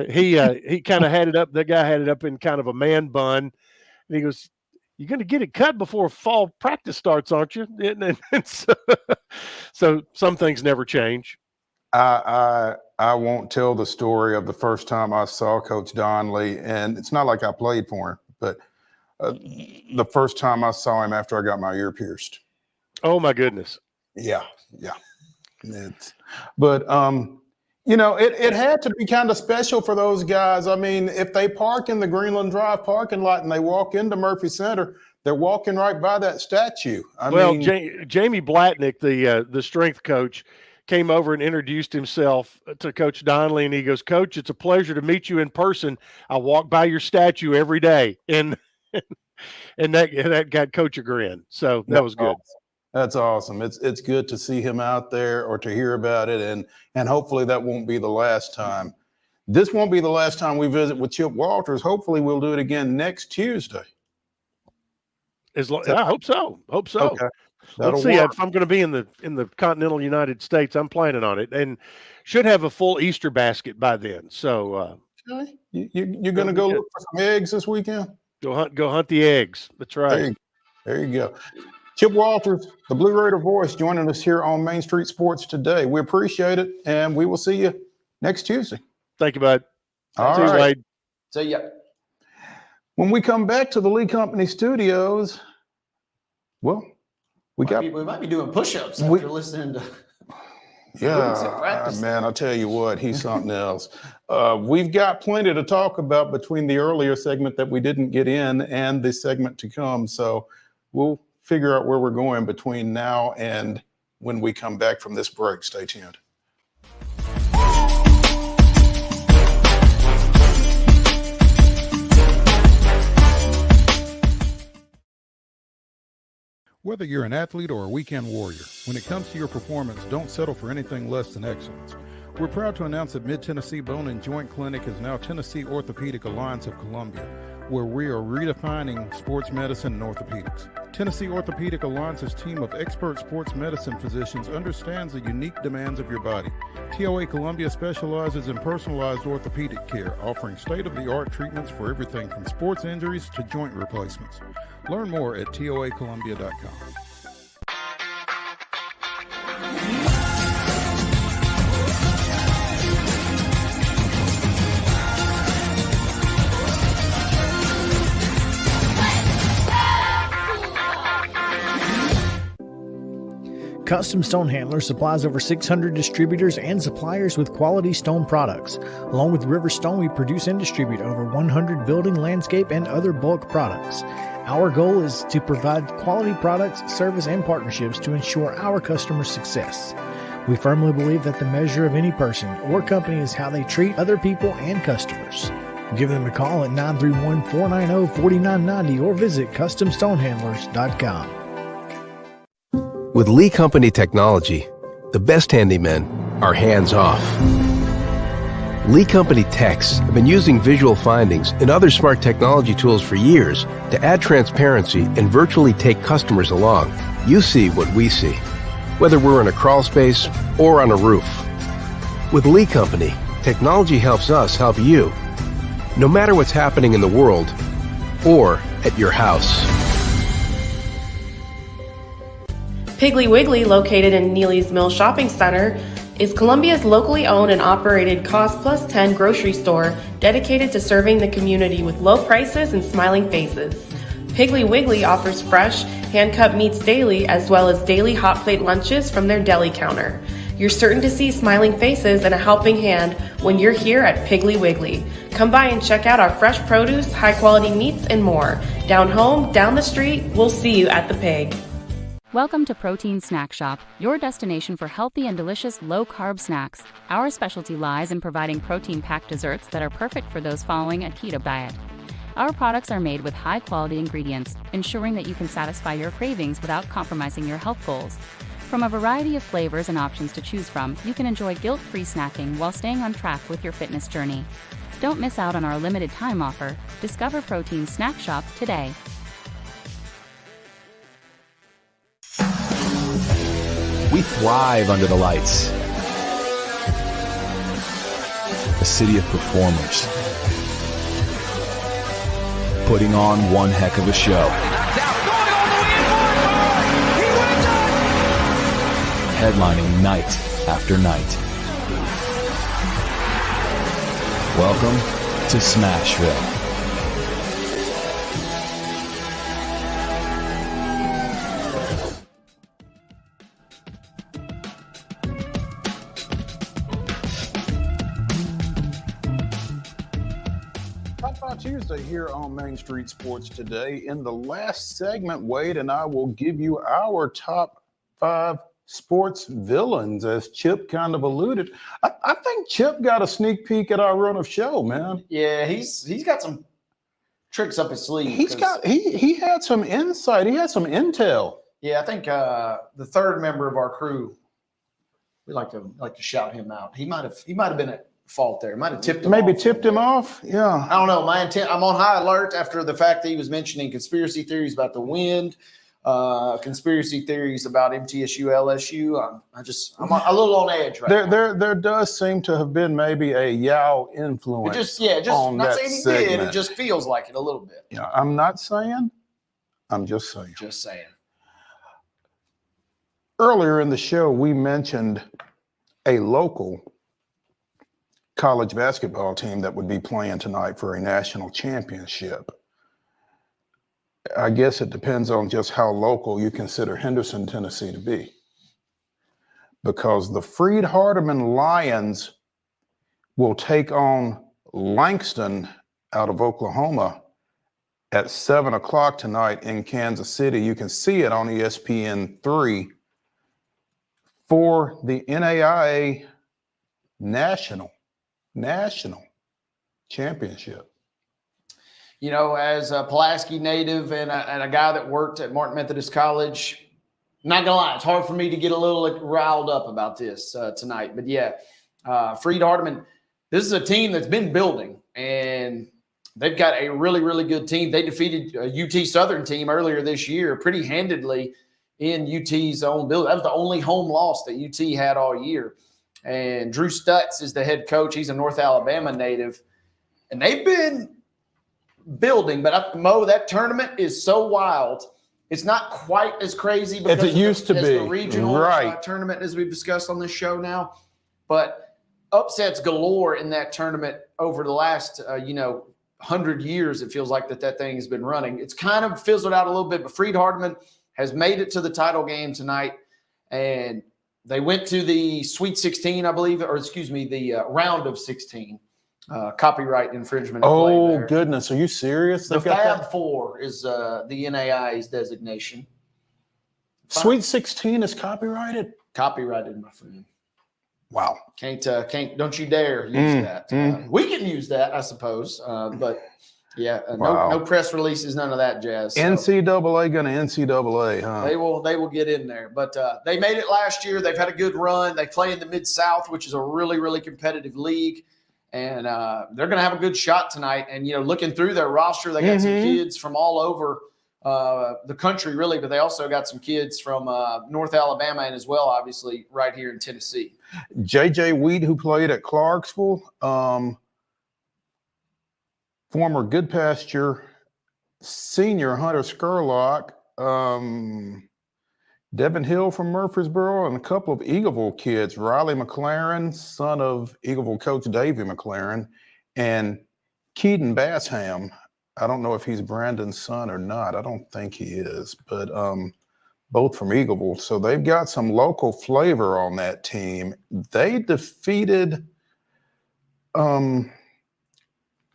Speaker 13: he kind of had it up. The guy had it up in kind of a man bun, and he goes, "You're going to get it cut before fall practice starts, aren't you?" And so some things never change.
Speaker 1: I won't tell the story of the first time I saw Coach Donnelly, and it's not like I played for him, but the first time I saw him after I got my ear pierced.
Speaker 13: Oh my goodness.
Speaker 1: Yeah. But it had to be kind of special for those guys. I mean, if they park in the Greenland Drive parking lot and they walk into Murphy Center, they're walking right by that statue.
Speaker 13: Jamie Blatnick, the strength coach, came over and introduced himself to Coach Donnelly, and he goes, "Coach, it's a pleasure to meet you in person. I walk by your statue every day," and that got Coach a grin. So that was good.
Speaker 1: That's awesome. It's good to see him out there or to hear about it, and hopefully that won't be the last time. This won't be the last time we visit with Chip Walters. Hopefully we'll do it again next Tuesday.
Speaker 13: I hope so.
Speaker 1: Okay.
Speaker 13: Let's see. If I'm going to be in the continental United States, I'm planning on it, and should have a full Easter basket by then. So
Speaker 1: you're going to go look for some eggs this weekend?
Speaker 13: Go hunt the eggs. That's right.
Speaker 1: There you go. Chip Walters, the Blue Raider voice, joining us here on Main Street Sports today. We appreciate it, and we will see you next Tuesday.
Speaker 13: Thank you, bud.
Speaker 1: All
Speaker 13: right. See you, Wade.
Speaker 2: See ya.
Speaker 11: When we come back to the Lee Company studios, well, we
Speaker 2: might be doing push-ups after listening to.
Speaker 1: Yeah, man, I'll tell you what, he's something else. We've got plenty to talk about between the earlier segment that we didn't get in and the segment to come. So we'll figure out where we're going between now and when we come back from this break. Stay tuned.
Speaker 4: Whether you're an athlete or a weekend warrior, when it comes to your performance, don't settle for anything less than excellence. We're proud to announce that Mid-Tennessee Bone and Joint Clinic is now Tennessee Orthopedic Alliance of Columbia, where we are redefining sports medicine and orthopedics. Tennessee Orthopedic Alliance's team of expert sports medicine physicians understands the unique demands of your body. TOA Columbia specializes in personalized orthopedic care, offering state-of-the-art treatments for everything from sports injuries to joint replacements. Learn more at toacolumbia.com.
Speaker 6: Custom Stone Handler supplies over 600 distributors and suppliers with quality stone products. Along with River Stone, we produce and distribute over 100 building, landscape, and other bulk products. Our goal is to provide quality products, service, and partnerships to ensure our customers' success. We firmly believe that the measure of any person or company is how they treat other people and customers. Give them a call at 931-490-4990 or visit CustomStonehandlers.com.
Speaker 5: With Lee Company technology, the best handymen are hands-off. Lee Company techs have been using visual findings and other smart technology tools for years to add transparency and virtually take customers along. You see what we see, whether we're in a crawl space or on a roof. With Lee Company, technology helps us help you, no matter what's happening in the world or at your house.
Speaker 8: Piggly Wiggly, located in Neely's Mill Shopping Center, is Columbia's locally owned and operated Cost Plus 10 grocery store dedicated to serving the community with low prices and smiling faces. Piggly Wiggly offers fresh, hand-cut meats daily as well as daily hot plate lunches from their deli counter. You're certain to see smiling faces and a helping hand when you're here at Piggly Wiggly. Come by and check out our fresh produce, high-quality meats, and more. Down home, down the street, we'll see you at the Pig.
Speaker 12: Welcome to Protein Snack Shop, your destination for healthy and delicious low-carb snacks. Our specialty lies in providing protein-packed desserts that are perfect for those following a keto diet. Our products are made with high-quality ingredients, ensuring that you can satisfy your cravings without compromising your health goals. From a variety of flavors and options to choose from, you can enjoy guilt-free snacking while staying on track with your fitness journey. Don't miss out on our limited time offer. Discover Protein Snack Shop today.
Speaker 9: We thrive under the lights. A city of performers. Putting on one heck of a show. Headlining night after night. Welcome to Smashville.
Speaker 1: Tuesday here on Main Street Sports Today. In the last segment, Wade and I will give you our top 5 sports villains, as Chip kind of alluded. I think Chip got a sneak peek at our run of show, man.
Speaker 2: Yeah, he's got some tricks up his sleeve.
Speaker 1: He had some insight. He had some intel.
Speaker 2: Yeah, I think the third member of our crew, we like to shout him out. He might have been at fault there. Might have tipped him
Speaker 1: Maybe
Speaker 2: off.
Speaker 1: tipped him off. Yeah.
Speaker 2: I don't know. My intent. I'm on high alert after the fact that he was mentioning conspiracy theories about the wind, conspiracy theories about MTSU, LSU. I'm a little on edge right now.
Speaker 1: There does seem to have been maybe a Yao influence. On
Speaker 2: not
Speaker 1: that
Speaker 2: saying he
Speaker 1: segment.
Speaker 2: did. It just feels like it a little bit.
Speaker 1: Yeah, I'm not saying. I'm just saying.
Speaker 2: Just saying.
Speaker 1: Earlier in the show, we mentioned a local college basketball team that would be playing tonight for a national championship. I guess it depends on just how local you consider Henderson, Tennessee to be. Because the Freed-Hardeman Lions will take on Langston out of Oklahoma at 7 o'clock tonight in Kansas City. You can see it on ESPN3 for the NAIA National Championship.
Speaker 2: You know, as a Pulaski native and a guy that worked at Martin Methodist College, not gonna lie, it's hard for me to get a little riled up about this tonight. But yeah, Freed-Hardeman, this is a team that's been building, and they've got a really, really good team. They defeated a UT Southern team earlier this year pretty handedly in UT's own building. That was the only home loss that UT had all year. And Drew Stutz is the head coach. He's a North Alabama native. And they've been building. But, Mo, that tournament is so wild. It's not quite as crazy
Speaker 1: as it used to be.
Speaker 2: The regional tournament as we've discussed on this show now. But upsets galore in that tournament over the last, 100 years. It feels like that thing has been running. It's kind of fizzled out a little bit. But Freed-Hardeman has made it to the title game tonight. And they went to the Sweet 16, I believe, the round of 16. Copyright infringement.
Speaker 1: Oh, goodness. Are you serious?
Speaker 2: The Fab Four is the NAIA's designation.
Speaker 1: Sweet 16 is copyrighted?
Speaker 2: Copyrighted, my friend.
Speaker 1: Wow.
Speaker 2: Don't you dare use that. We can use that, I suppose. But yeah, no press releases, none of that jazz. So.
Speaker 1: NCAA gonna NCAA, huh?
Speaker 2: They will get in there. But they made it last year. They've had a good run. They play in the Mid-South, which is a really, really competitive league. And they're going to have a good shot tonight. And, looking through their roster, they got some kids from all over the country, really. But they also got some kids from North Alabama and as well, obviously, right here in Tennessee.
Speaker 1: J.J. Weed, who played at Clarksville, former Goodpasture senior Hunter Skurlock, Devin Hill from Murfreesboro, and a couple of Eagleville kids, Riley McLaren, son of Eagleville coach Davey McLaren, and Keaton Bassham I don't know if he's Brandon's son or not. I don't think he is, but both from Eagleville. So they've got some local flavor on that team. They defeated, is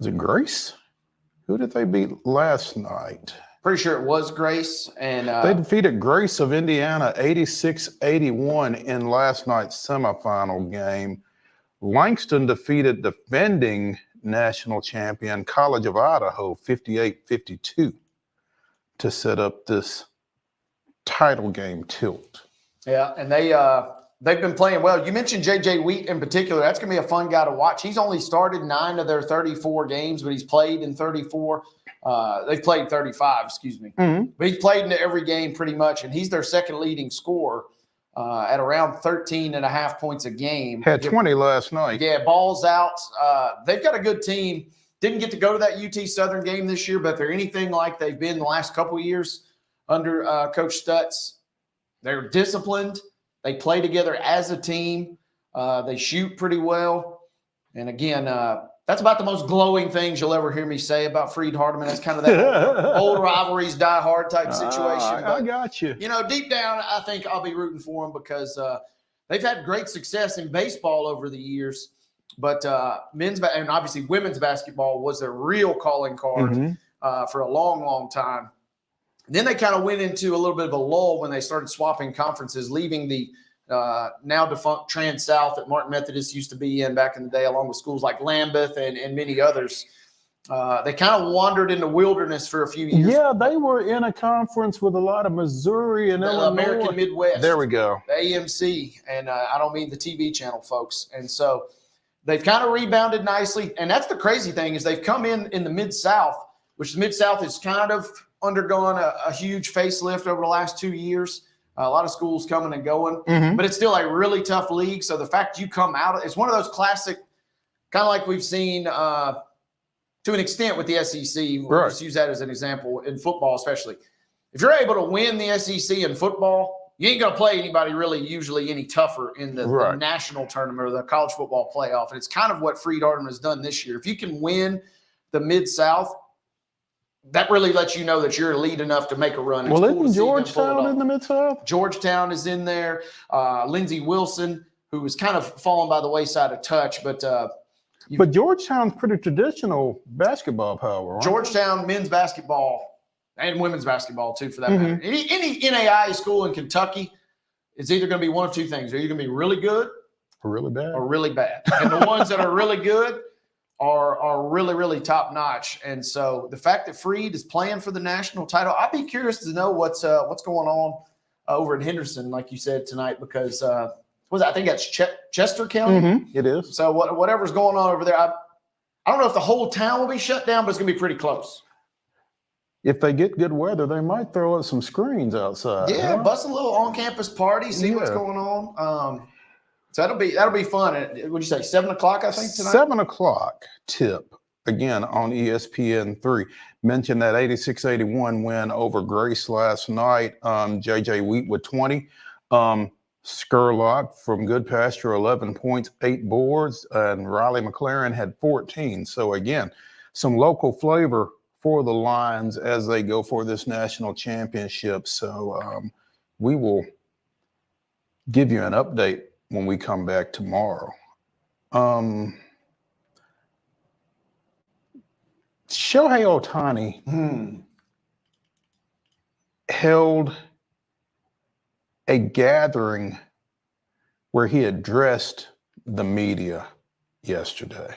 Speaker 1: it Grace? Who did they beat last night?
Speaker 2: Pretty sure it was Grace. And
Speaker 1: They defeated Grace of Indiana 86-81 in last night's semifinal game. Langston defeated defending national champion College of Idaho 58-52 to set up this title game tilt.
Speaker 2: Yeah, and they've been playing well. You mentioned J.J. Wheat in particular. That's going to be a fun guy to watch. He's only started 9 of their 34 games, but he's played in 34. They've played 35, excuse me.
Speaker 1: Mm-hmm.
Speaker 2: But he's played in every game pretty much, and he's their second leading scorer at around 13.5 points a game.
Speaker 1: Had 20 last night.
Speaker 2: Yeah, balls out. They've got a good team. Didn't get to go to that UT Southern game this year, but if they're anything like they've been the last couple of years under Coach Stutz, they're disciplined. They play together as a team. They shoot pretty well. And again, that's about the most glowing things you'll ever hear me say about Freed Hardeman. That's kind of that old rivalries die hard type situation.
Speaker 1: I got you.
Speaker 2: You know, deep down, I think I'll be rooting for them because they've had great success in baseball over the years. But men's and obviously women's basketball was their real calling card for a long, long time. Then they kind of went into a little bit of a lull when they started swapping conferences, leaving the now defunct Trans-South that Martin Methodist used to be in back in the day, along with schools like Lambeth and many others. They kind of wandered in the wilderness for a few years.
Speaker 1: Yeah, they were in a conference with a lot of Missouri and Illinois.
Speaker 2: American Midwest.
Speaker 1: There we go.
Speaker 2: The AMC, and I don't mean the TV channel, folks. And so they've kind of rebounded nicely. And that's the crazy thing is they've come in the Mid-South, which the Mid-South has kind of undergone a huge facelift over the last 2 years. A lot of schools coming and going, but it's still a really tough league. So the fact you come out, it's one of those classic, kind of like we've seen to an extent with the SEC. We'll just use that as an example in football, especially. If you're able to win the SEC in football, you ain't going to play anybody really usually any tougher in the national tournament or the college football playoff. And it's kind of what Freed Hardeman has done this year. If you can win the Mid-South, that really lets you know that you're elite enough to make a run.
Speaker 1: Well, isn't Georgetown in the Mid-South?
Speaker 2: Georgetown is in there. Lindsey Wilson, who was kind of fallen by the wayside a touch, but
Speaker 1: Georgetown's pretty traditional basketball power, right?
Speaker 2: Georgetown men's basketball and women's basketball too, for that matter. Any NAIA school in Kentucky is either going to be one of two things: they're either going to be really good
Speaker 1: or really bad.
Speaker 2: And the ones that are really good are really, really top notch. And so the fact that Freed is playing for the national title, I'd be curious to know what's going on over in Henderson, like you said tonight, because I think that's Chester County.
Speaker 1: It is.
Speaker 2: So whatever's going on over there, I don't know if the whole town will be shut down, but it's going to be pretty close.
Speaker 1: If they get good weather, they might throw up some screens outside.
Speaker 2: Yeah, bust a little on-campus party, see what's going on. So that'll be fun. What'd you say, 7 o'clock, I think, tonight?
Speaker 1: 7 o'clock tip, again, on ESPN3. Mentioned that 86-81 win over Grace last night. J.J. Wheat with 20. Skurlock from Good Pasture, 11 points, 8 boards. And Riley McLaren had 14. So, again, some local flavor for the Lions as they go for this national championship. So we will give you an update when we come back tomorrow. Shohei Ohtani held a gathering where he addressed the media yesterday.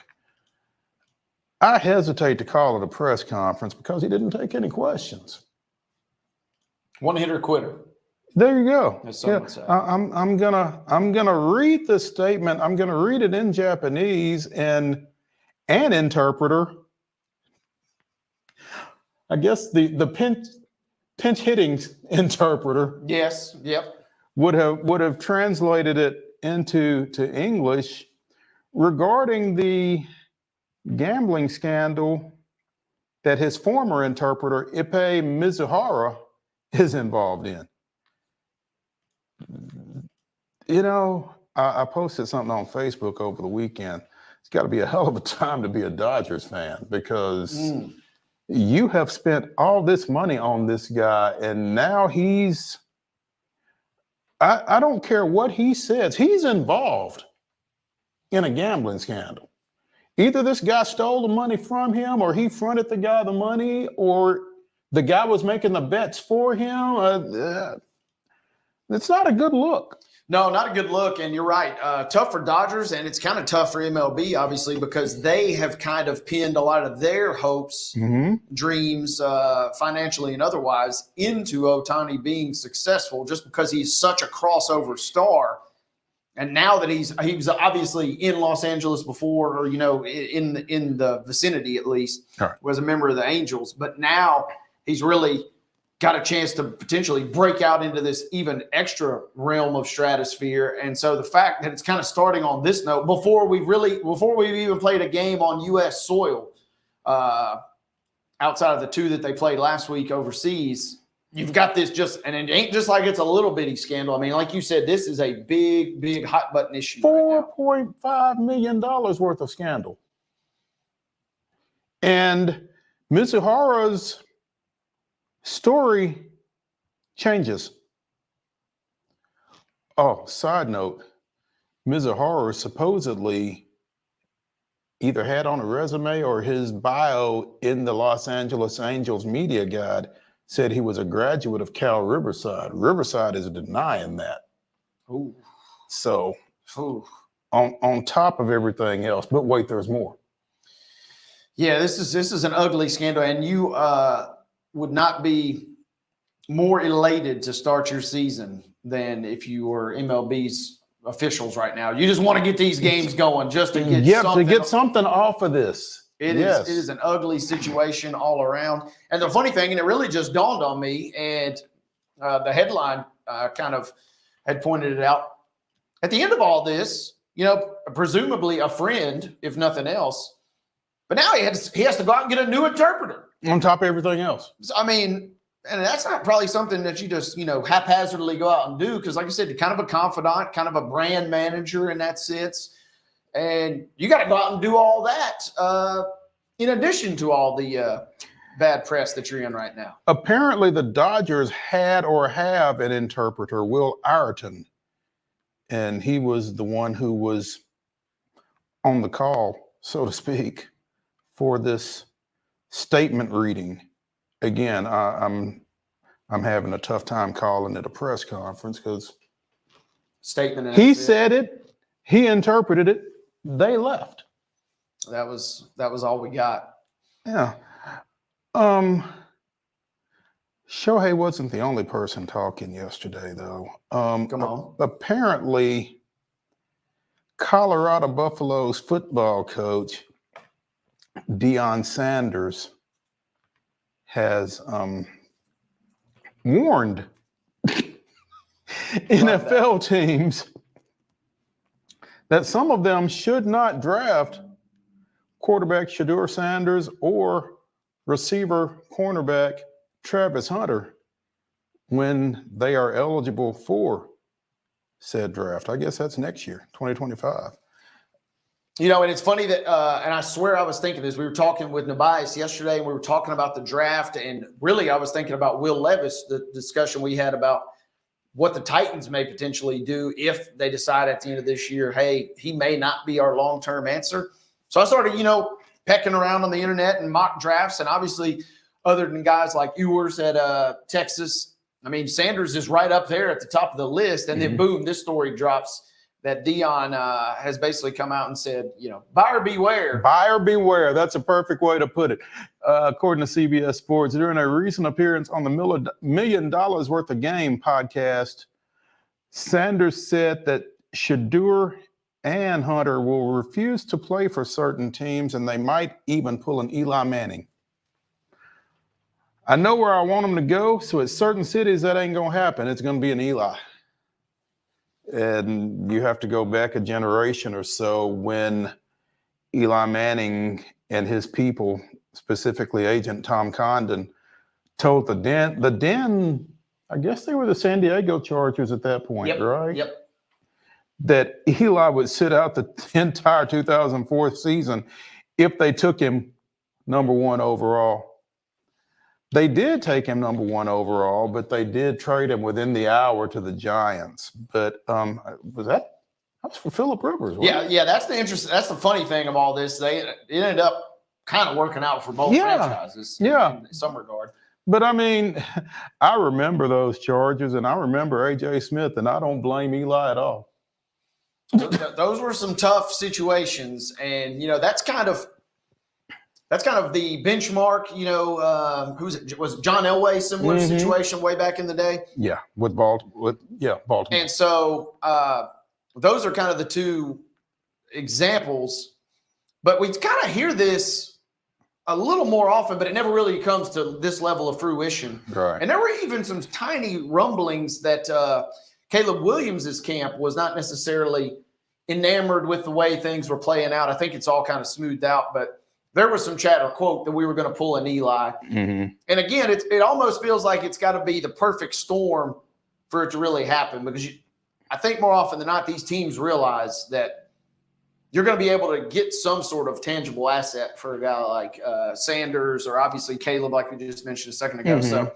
Speaker 1: I hesitate to call it a press conference because he didn't take any questions.
Speaker 2: One hitter quitter.
Speaker 1: There you go.
Speaker 2: Yeah,
Speaker 1: I'm gonna read the statement. I'm gonna read it in Japanese, and an interpreter, I guess the pinch hitting interpreter,
Speaker 2: yes, yep,
Speaker 1: would have translated it into English regarding the gambling scandal that his former interpreter Ippei Mizuhara is involved in. You know, I posted something on Facebook over the weekend. It's got to be a hell of a time to be a Dodgers fan because You have spent all this money on this guy, and now I don't care what he says, he's involved in a gambling scandal. Either this guy stole the money from him, or he fronted the guy the money, or the guy was making the bets for him. It's not a good look.
Speaker 2: No, not a good look. And you're right. Tough for Dodgers, and it's kind of tough for MLB, obviously, because they have kind of pinned a lot of their hopes, dreams, financially and otherwise, into Ohtani being successful just because he's such a crossover star. And now that he was obviously in Los Angeles before, or, in the vicinity at least, was a member of the Angels. But now he's really got a chance to potentially break out into this even extra realm of stratosphere. And so the fact that it's kind of starting on this note, before we've even played a game on U.S. soil, outside of the two that they played last week overseas, you've got this and it ain't just like it's a little bitty scandal. I mean, like you said, this is a big, big hot button issue.
Speaker 1: $4.5 million worth of scandal. And Mizuhara's story changes. Oh, side note, Mizuhara supposedly either had on a resume or his bio in the Los Angeles Angels media guide said he was a graduate of Cal Riverside. Riverside is denying that.
Speaker 2: Ooh.
Speaker 1: So
Speaker 2: Ooh.
Speaker 1: On top of everything else, but wait, there's more.
Speaker 2: Yeah, this is an ugly scandal, and you would not be more elated to start your season than if you were MLB's officials right now. You just want to get these games going just to get
Speaker 1: something off of this.
Speaker 2: It is an ugly situation all around. And the funny thing, and it really just dawned on me, and the headline kind of had pointed it out. At the end of all this, presumably a friend, if nothing else, but now he has to go out and get a new interpreter.
Speaker 1: On top of everything else.
Speaker 2: So, I mean, and that's not probably something that you just, haphazardly go out and do, because like I said, kind of a confidant, kind of a brand manager in that sense. And you got to go out and do all that in addition to all the bad press that you're in right now.
Speaker 1: Apparently, the Dodgers had or have an interpreter, Will Ireton, and he was the one who was on the call, so to speak, for this statement reading. Again, I'm having a tough time calling it a press conference because
Speaker 2: statement.
Speaker 1: He said it, he interpreted it, they left.
Speaker 2: That was all we got.
Speaker 1: Yeah. Shohei wasn't the only person talking yesterday, though.
Speaker 2: Come on.
Speaker 1: Apparently, Colorado Buffaloes football coach Deion Sanders has warned NFL teams that some of them should not draft quarterback Shedeur Sanders or receiver cornerback Travis Hunter when they are eligible for said draft. I guess that's next year, 2025.
Speaker 2: And it's funny that, and I swear I was thinking this, we were talking with Nabias yesterday, and we were talking about the draft, and really I was thinking about Will Levis, the discussion we had about what the Titans may potentially do if they decide at the end of this year, hey, he may not be our long-term answer. So I started, pecking around on the internet and mock drafts, and obviously other than guys like Ewers at Texas, I mean, Sanders is right up there at the top of the list, and then boom, this story drops that Deion has basically come out and said, buyer beware.
Speaker 1: Buyer beware. That's a perfect way to put it. According to CBS Sports, during a recent appearance on the $1 Million Worth of Game podcast, Sanders said that Shedeur and Hunter will refuse to play for certain teams, and they might even pull an Eli Manning. I know where I want them to go, so at certain cities that ain't going to happen. It's going to be an Eli. And you have to go back a generation or so when Eli Manning and his people, specifically Agent Tom Condon, told the Den, I guess they were the San Diego Chargers at that point, right?
Speaker 2: Yep.
Speaker 1: That Eli would sit out the entire 2004 season if they took him number 1 overall They did take him number 1 overall, but they did trade him within the hour to the Giants. But that was for Phillip Rivers, wasn't it?
Speaker 2: Yeah, that's the funny thing of all this. It ended up kind of working out for both franchises in some regard.
Speaker 1: But I mean, I remember those Chargers, and I remember A.J. Smith, and I don't blame Eli at all.
Speaker 2: Those were some tough situations, and that's kind of the benchmark. Was it John Elway similar situation way back in the day?
Speaker 1: Yeah, with Baltimore.
Speaker 2: And so those are kind of the two examples. But we kind of hear this a little more often, but it never really comes to this level of fruition.
Speaker 1: Right.
Speaker 2: And there were even some tiny rumblings that Caleb Williams' camp was not necessarily enamored with the way things were playing out. I think it's all kind of smoothed out, but there was some chatter, quote, that we were going to pull an Eli.
Speaker 1: Mm-hmm.
Speaker 2: And again, it almost feels like it's got to be the perfect storm for it to really happen, because I think more often than not, these teams realize that you're going to be able to get some sort of tangible asset for a guy like Sanders, or obviously Caleb, like we just mentioned a second ago.
Speaker 1: Mm-hmm.
Speaker 2: So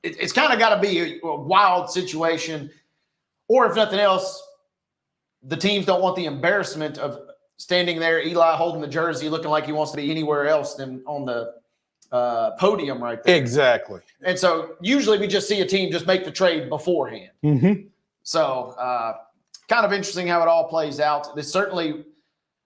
Speaker 2: it's kind of got to be a wild situation, or if nothing else, the teams don't want the embarrassment of standing there, Eli holding the jersey, looking like he wants to be anywhere else than on the podium right there.
Speaker 1: Exactly.
Speaker 2: And so usually we just see a team just make the trade beforehand.
Speaker 1: Mm-hmm.
Speaker 2: So kind of interesting how it all plays out. This certainly –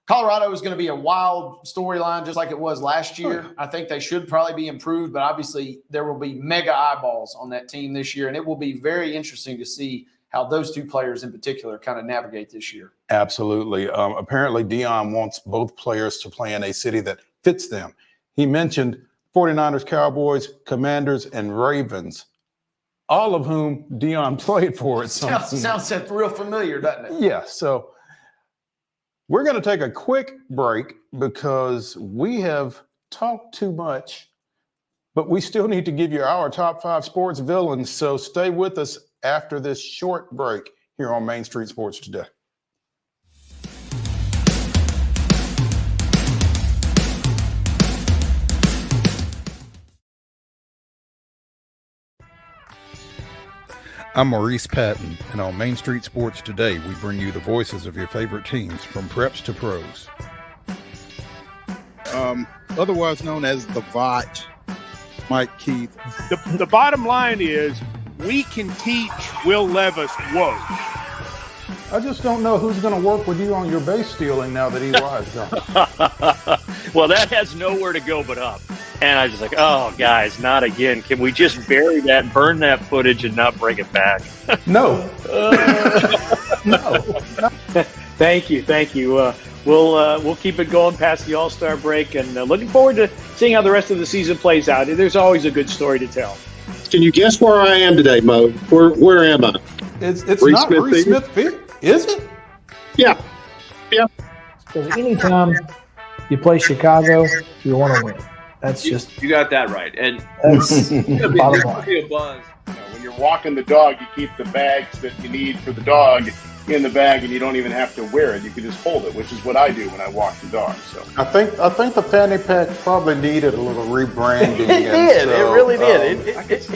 Speaker 2: Colorado is going to be a wild storyline, just like it was last year. I think they should probably be improved, but obviously there will be mega eyeballs on that team this year, and it will be very interesting to see how those two players in particular kind of navigate this year.
Speaker 1: Absolutely. Apparently, Dion wants both players to play in a city that fits them. He mentioned 49ers, Cowboys, Commanders, and Ravens, all of whom Dion played for at some point.
Speaker 2: Sounds real familiar, doesn't it?
Speaker 1: Yeah, so we're going to take a quick break because we have talked too much, but we still need to give you our top 5 sports villains. So stay with us after this short break here on Main Street Sports Today.
Speaker 4: I'm Maurice Patton, and on Main Street Sports Today, we bring you the voices of your favorite teams from preps to pros. Otherwise known as the VOT, Mike Keith.
Speaker 13: The bottom line is we can teach Will Levis woke.
Speaker 1: I just don't know who's going to work with you on your base stealing now that Eli's gone.
Speaker 14: Well, that has nowhere to go but up. And I was just like, oh, guys, not again. Can we just bury that, burn that footage, and not bring it back?
Speaker 1: No.
Speaker 14: No. Thank you. We'll keep it going past the All-Star break, and looking forward to seeing how the rest of the season plays out. There's always a good story to tell.
Speaker 15: Can you guess where I am today, Mo? Where am I?
Speaker 1: It's not Reese Smith Field, is it?
Speaker 15: Yeah.
Speaker 6: Because anytime you play Chicago, you want to win. That's just
Speaker 16: you got that right, and
Speaker 6: that's bottom line.
Speaker 16: Be a buzz.
Speaker 15: When you're walking the dog, you keep the bags that you need for the dog in the bag, and you don't even have to wear it. You can just hold it, which is what I do when I walk the dog. So
Speaker 1: I think the fanny pack probably needed a little rebranding.
Speaker 14: It did. It really did.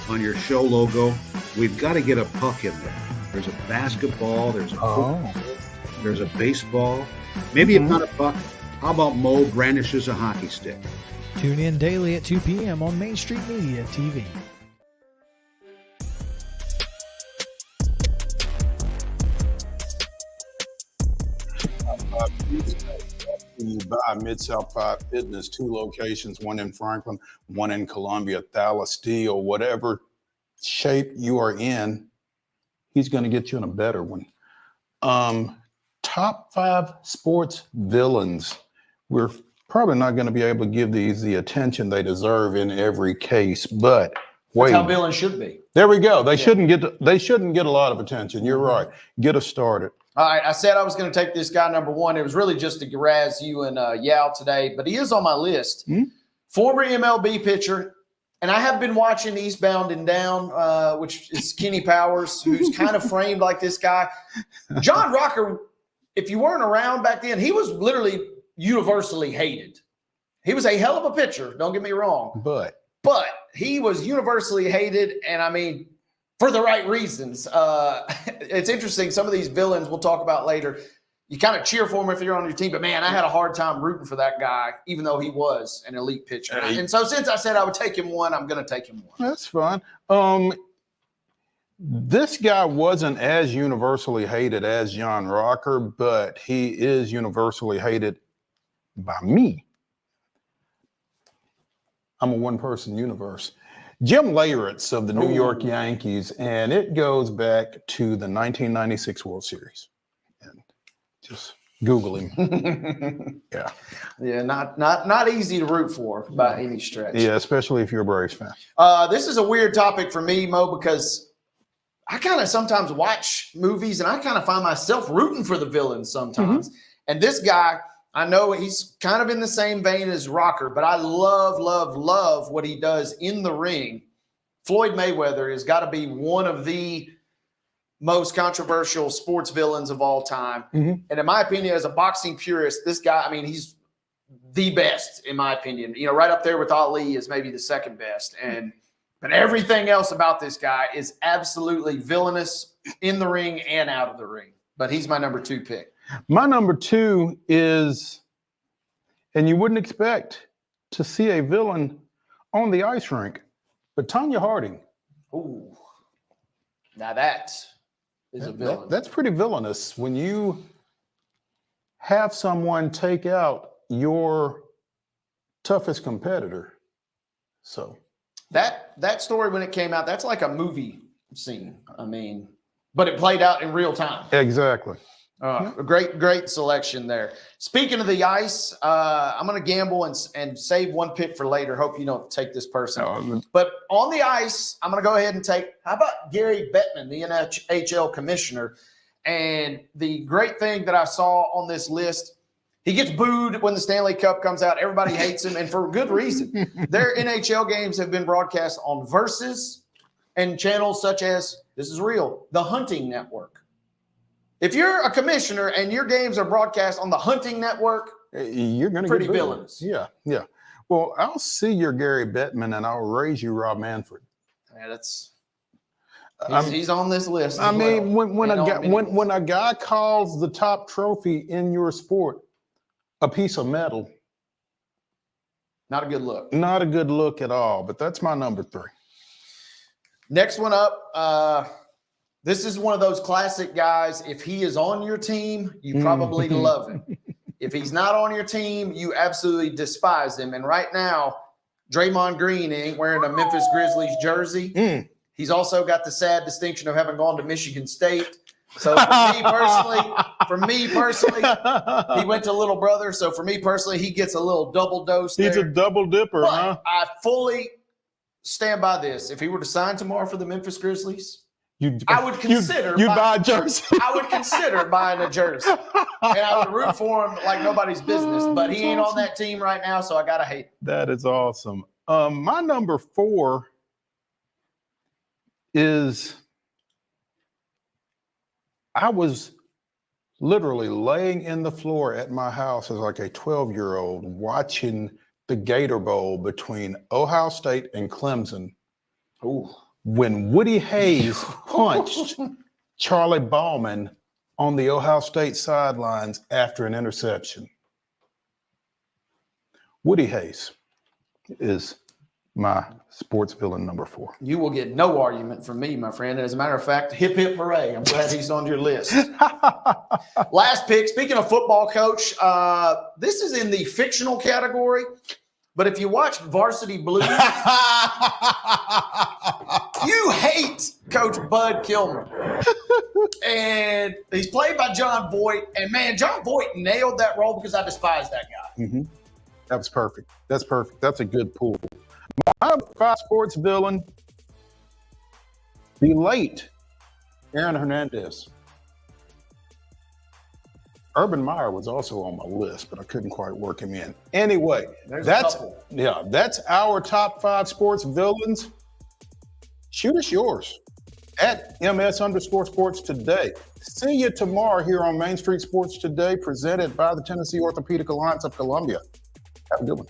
Speaker 17: On your show logo, we've got to get a puck in there. There's a basketball. There's a football. There's a baseball. Maybe not a puck. How about Mo brandishes a hockey stick?
Speaker 6: Tune in daily at 2 p.m. on Main Street Media TV.
Speaker 1: By Mid-South 5 Fitness, 2 locations, one in Franklin, one in Columbia. Thala Steel, whatever shape you are in, he's going to get you in a better one. Top 5 sports villains. We're probably not going to be able to give these the attention they deserve in every case, but wait.
Speaker 2: That's how villains should be.
Speaker 1: There we go. They shouldn't get a lot of attention. You're right. Get us started.
Speaker 2: All right, I said I was going to take this guy number 1. It was really just to razz you and Yao today, but he is on my list. Former MLB pitcher, and I have been watching Eastbound and Down, which is Kenny Powers, who's kind of framed like this guy. John Rocker, if you weren't around back then, he was literally universally hated. He was a hell of a pitcher, don't get me wrong.
Speaker 1: But
Speaker 2: he was universally hated, and I mean, for the right reasons. It's interesting. Some of these villains we'll talk about later, you kind of cheer for him if you're on your team, but man, I had a hard time rooting for that guy, even though he was an elite pitcher. And so since I said I would take him one, I'm going to take him one.
Speaker 1: That's fine. This guy wasn't as universally hated as John Rocker, but he is universally hated by me. I'm a one-person universe. Jim Leyritz of the New York Yankees, and it goes back to the 1996 World Series. And just Google him. Yeah.
Speaker 2: Yeah, not easy to root for by any stretch.
Speaker 1: Yeah, especially if you're a Braves fan.
Speaker 2: This is a weird topic for me, Mo, because I kind of sometimes watch movies and I kind of find myself rooting for the villains sometimes. And this guy, I know he's kind of in the same vein as Rocker, but I love what he does in the ring. Floyd Mayweather has got to be one of the most controversial sports villains of all time. And in my opinion, as a boxing purist, this guy, I mean, he's the best in my opinion. You know, right up there with Ali is maybe the second best. But everything else about this guy is absolutely villainous in the ring and out of the ring. But he's my number 2 pick.
Speaker 1: My number 2 is, and you wouldn't expect to see a villain on the ice rink, but Tonya Harding.
Speaker 2: Ooh, now that is a villain.
Speaker 1: That's pretty villainous when you have someone take out your toughest competitor. So
Speaker 2: that story when it came out, that's like a movie scene. I mean, but it played out in real time.
Speaker 1: Exactly.
Speaker 2: A great selection there. Speaking of the ice, I'm going to gamble and save one pick for later. Hope you don't take this person. But on the ice, I'm going to go ahead and take, how about Gary Bettman, the NHL commissioner? And the great thing that I saw on this list, he gets booed when the Stanley Cup comes out. Everybody hates him, and for good reason. Their NHL games have been broadcast on Versus and channels such as, this is real, the Hunting Network. If you're a commissioner and your games are broadcast on the Hunting Network,
Speaker 1: you're going to
Speaker 2: pretty
Speaker 1: get
Speaker 2: villainous.
Speaker 1: Yeah. Well, I'll see your Gary Bettman and I'll raise you Rob Manfred.
Speaker 2: Yeah, he's on this list.
Speaker 1: I mean, when a guy calls the top trophy in your sport a piece of metal,
Speaker 2: not a good look.
Speaker 1: Not a good look at all. But that's my number 3.
Speaker 2: Next one up. This is one of those classic guys. If he is on your team, you probably love him. If he's not on your team, you absolutely despise him. And right now, Draymond Green ain't wearing a Memphis Grizzlies jersey. He's also got the sad distinction of having gone to Michigan State. So for me personally, he went to Little Brother. So for me personally, he gets a little double dose there.
Speaker 1: He's a double dipper,
Speaker 2: but
Speaker 1: huh?
Speaker 2: I fully stand by this. If he were to sign tomorrow for the Memphis Grizzlies, I would consider
Speaker 1: buy a jersey.
Speaker 2: I would consider buying a jersey, and I would root for him like nobody's business. But he ain't on that team right now, so I gotta hate him.
Speaker 1: That is awesome. My number 4 is, I was literally laying in the floor at my house as like a 12-year-old watching the Gator Bowl between Ohio State and Clemson.
Speaker 2: Ooh.
Speaker 1: When Woody Hayes punched Charlie Ballman on the Ohio State sidelines after an interception. Woody Hayes is my sports villain number 4.
Speaker 2: You will get no argument from me, my friend. As a matter of fact, hip, hip, hooray. I'm glad he's on your list. Last pick, speaking of football, Coach, this is in the fictional category. But if you watch Varsity Blues, you hate Coach Bud Kilmer. And he's played by John Voight. And, man, John Voight nailed that role because I despise that guy.
Speaker 1: That was perfect. That's perfect. That's a good pool. My 5 sports villain, the late Aaron Hernandez. Urban Meyer was also on my list, but I couldn't quite work him in. Anyway, that's our top 5 sports villains. Shoot us yours at MS_sports today. See you tomorrow here on Main Street Sports Today, presented by the Tennessee Orthopedic Alliance of Columbia. Have a good one.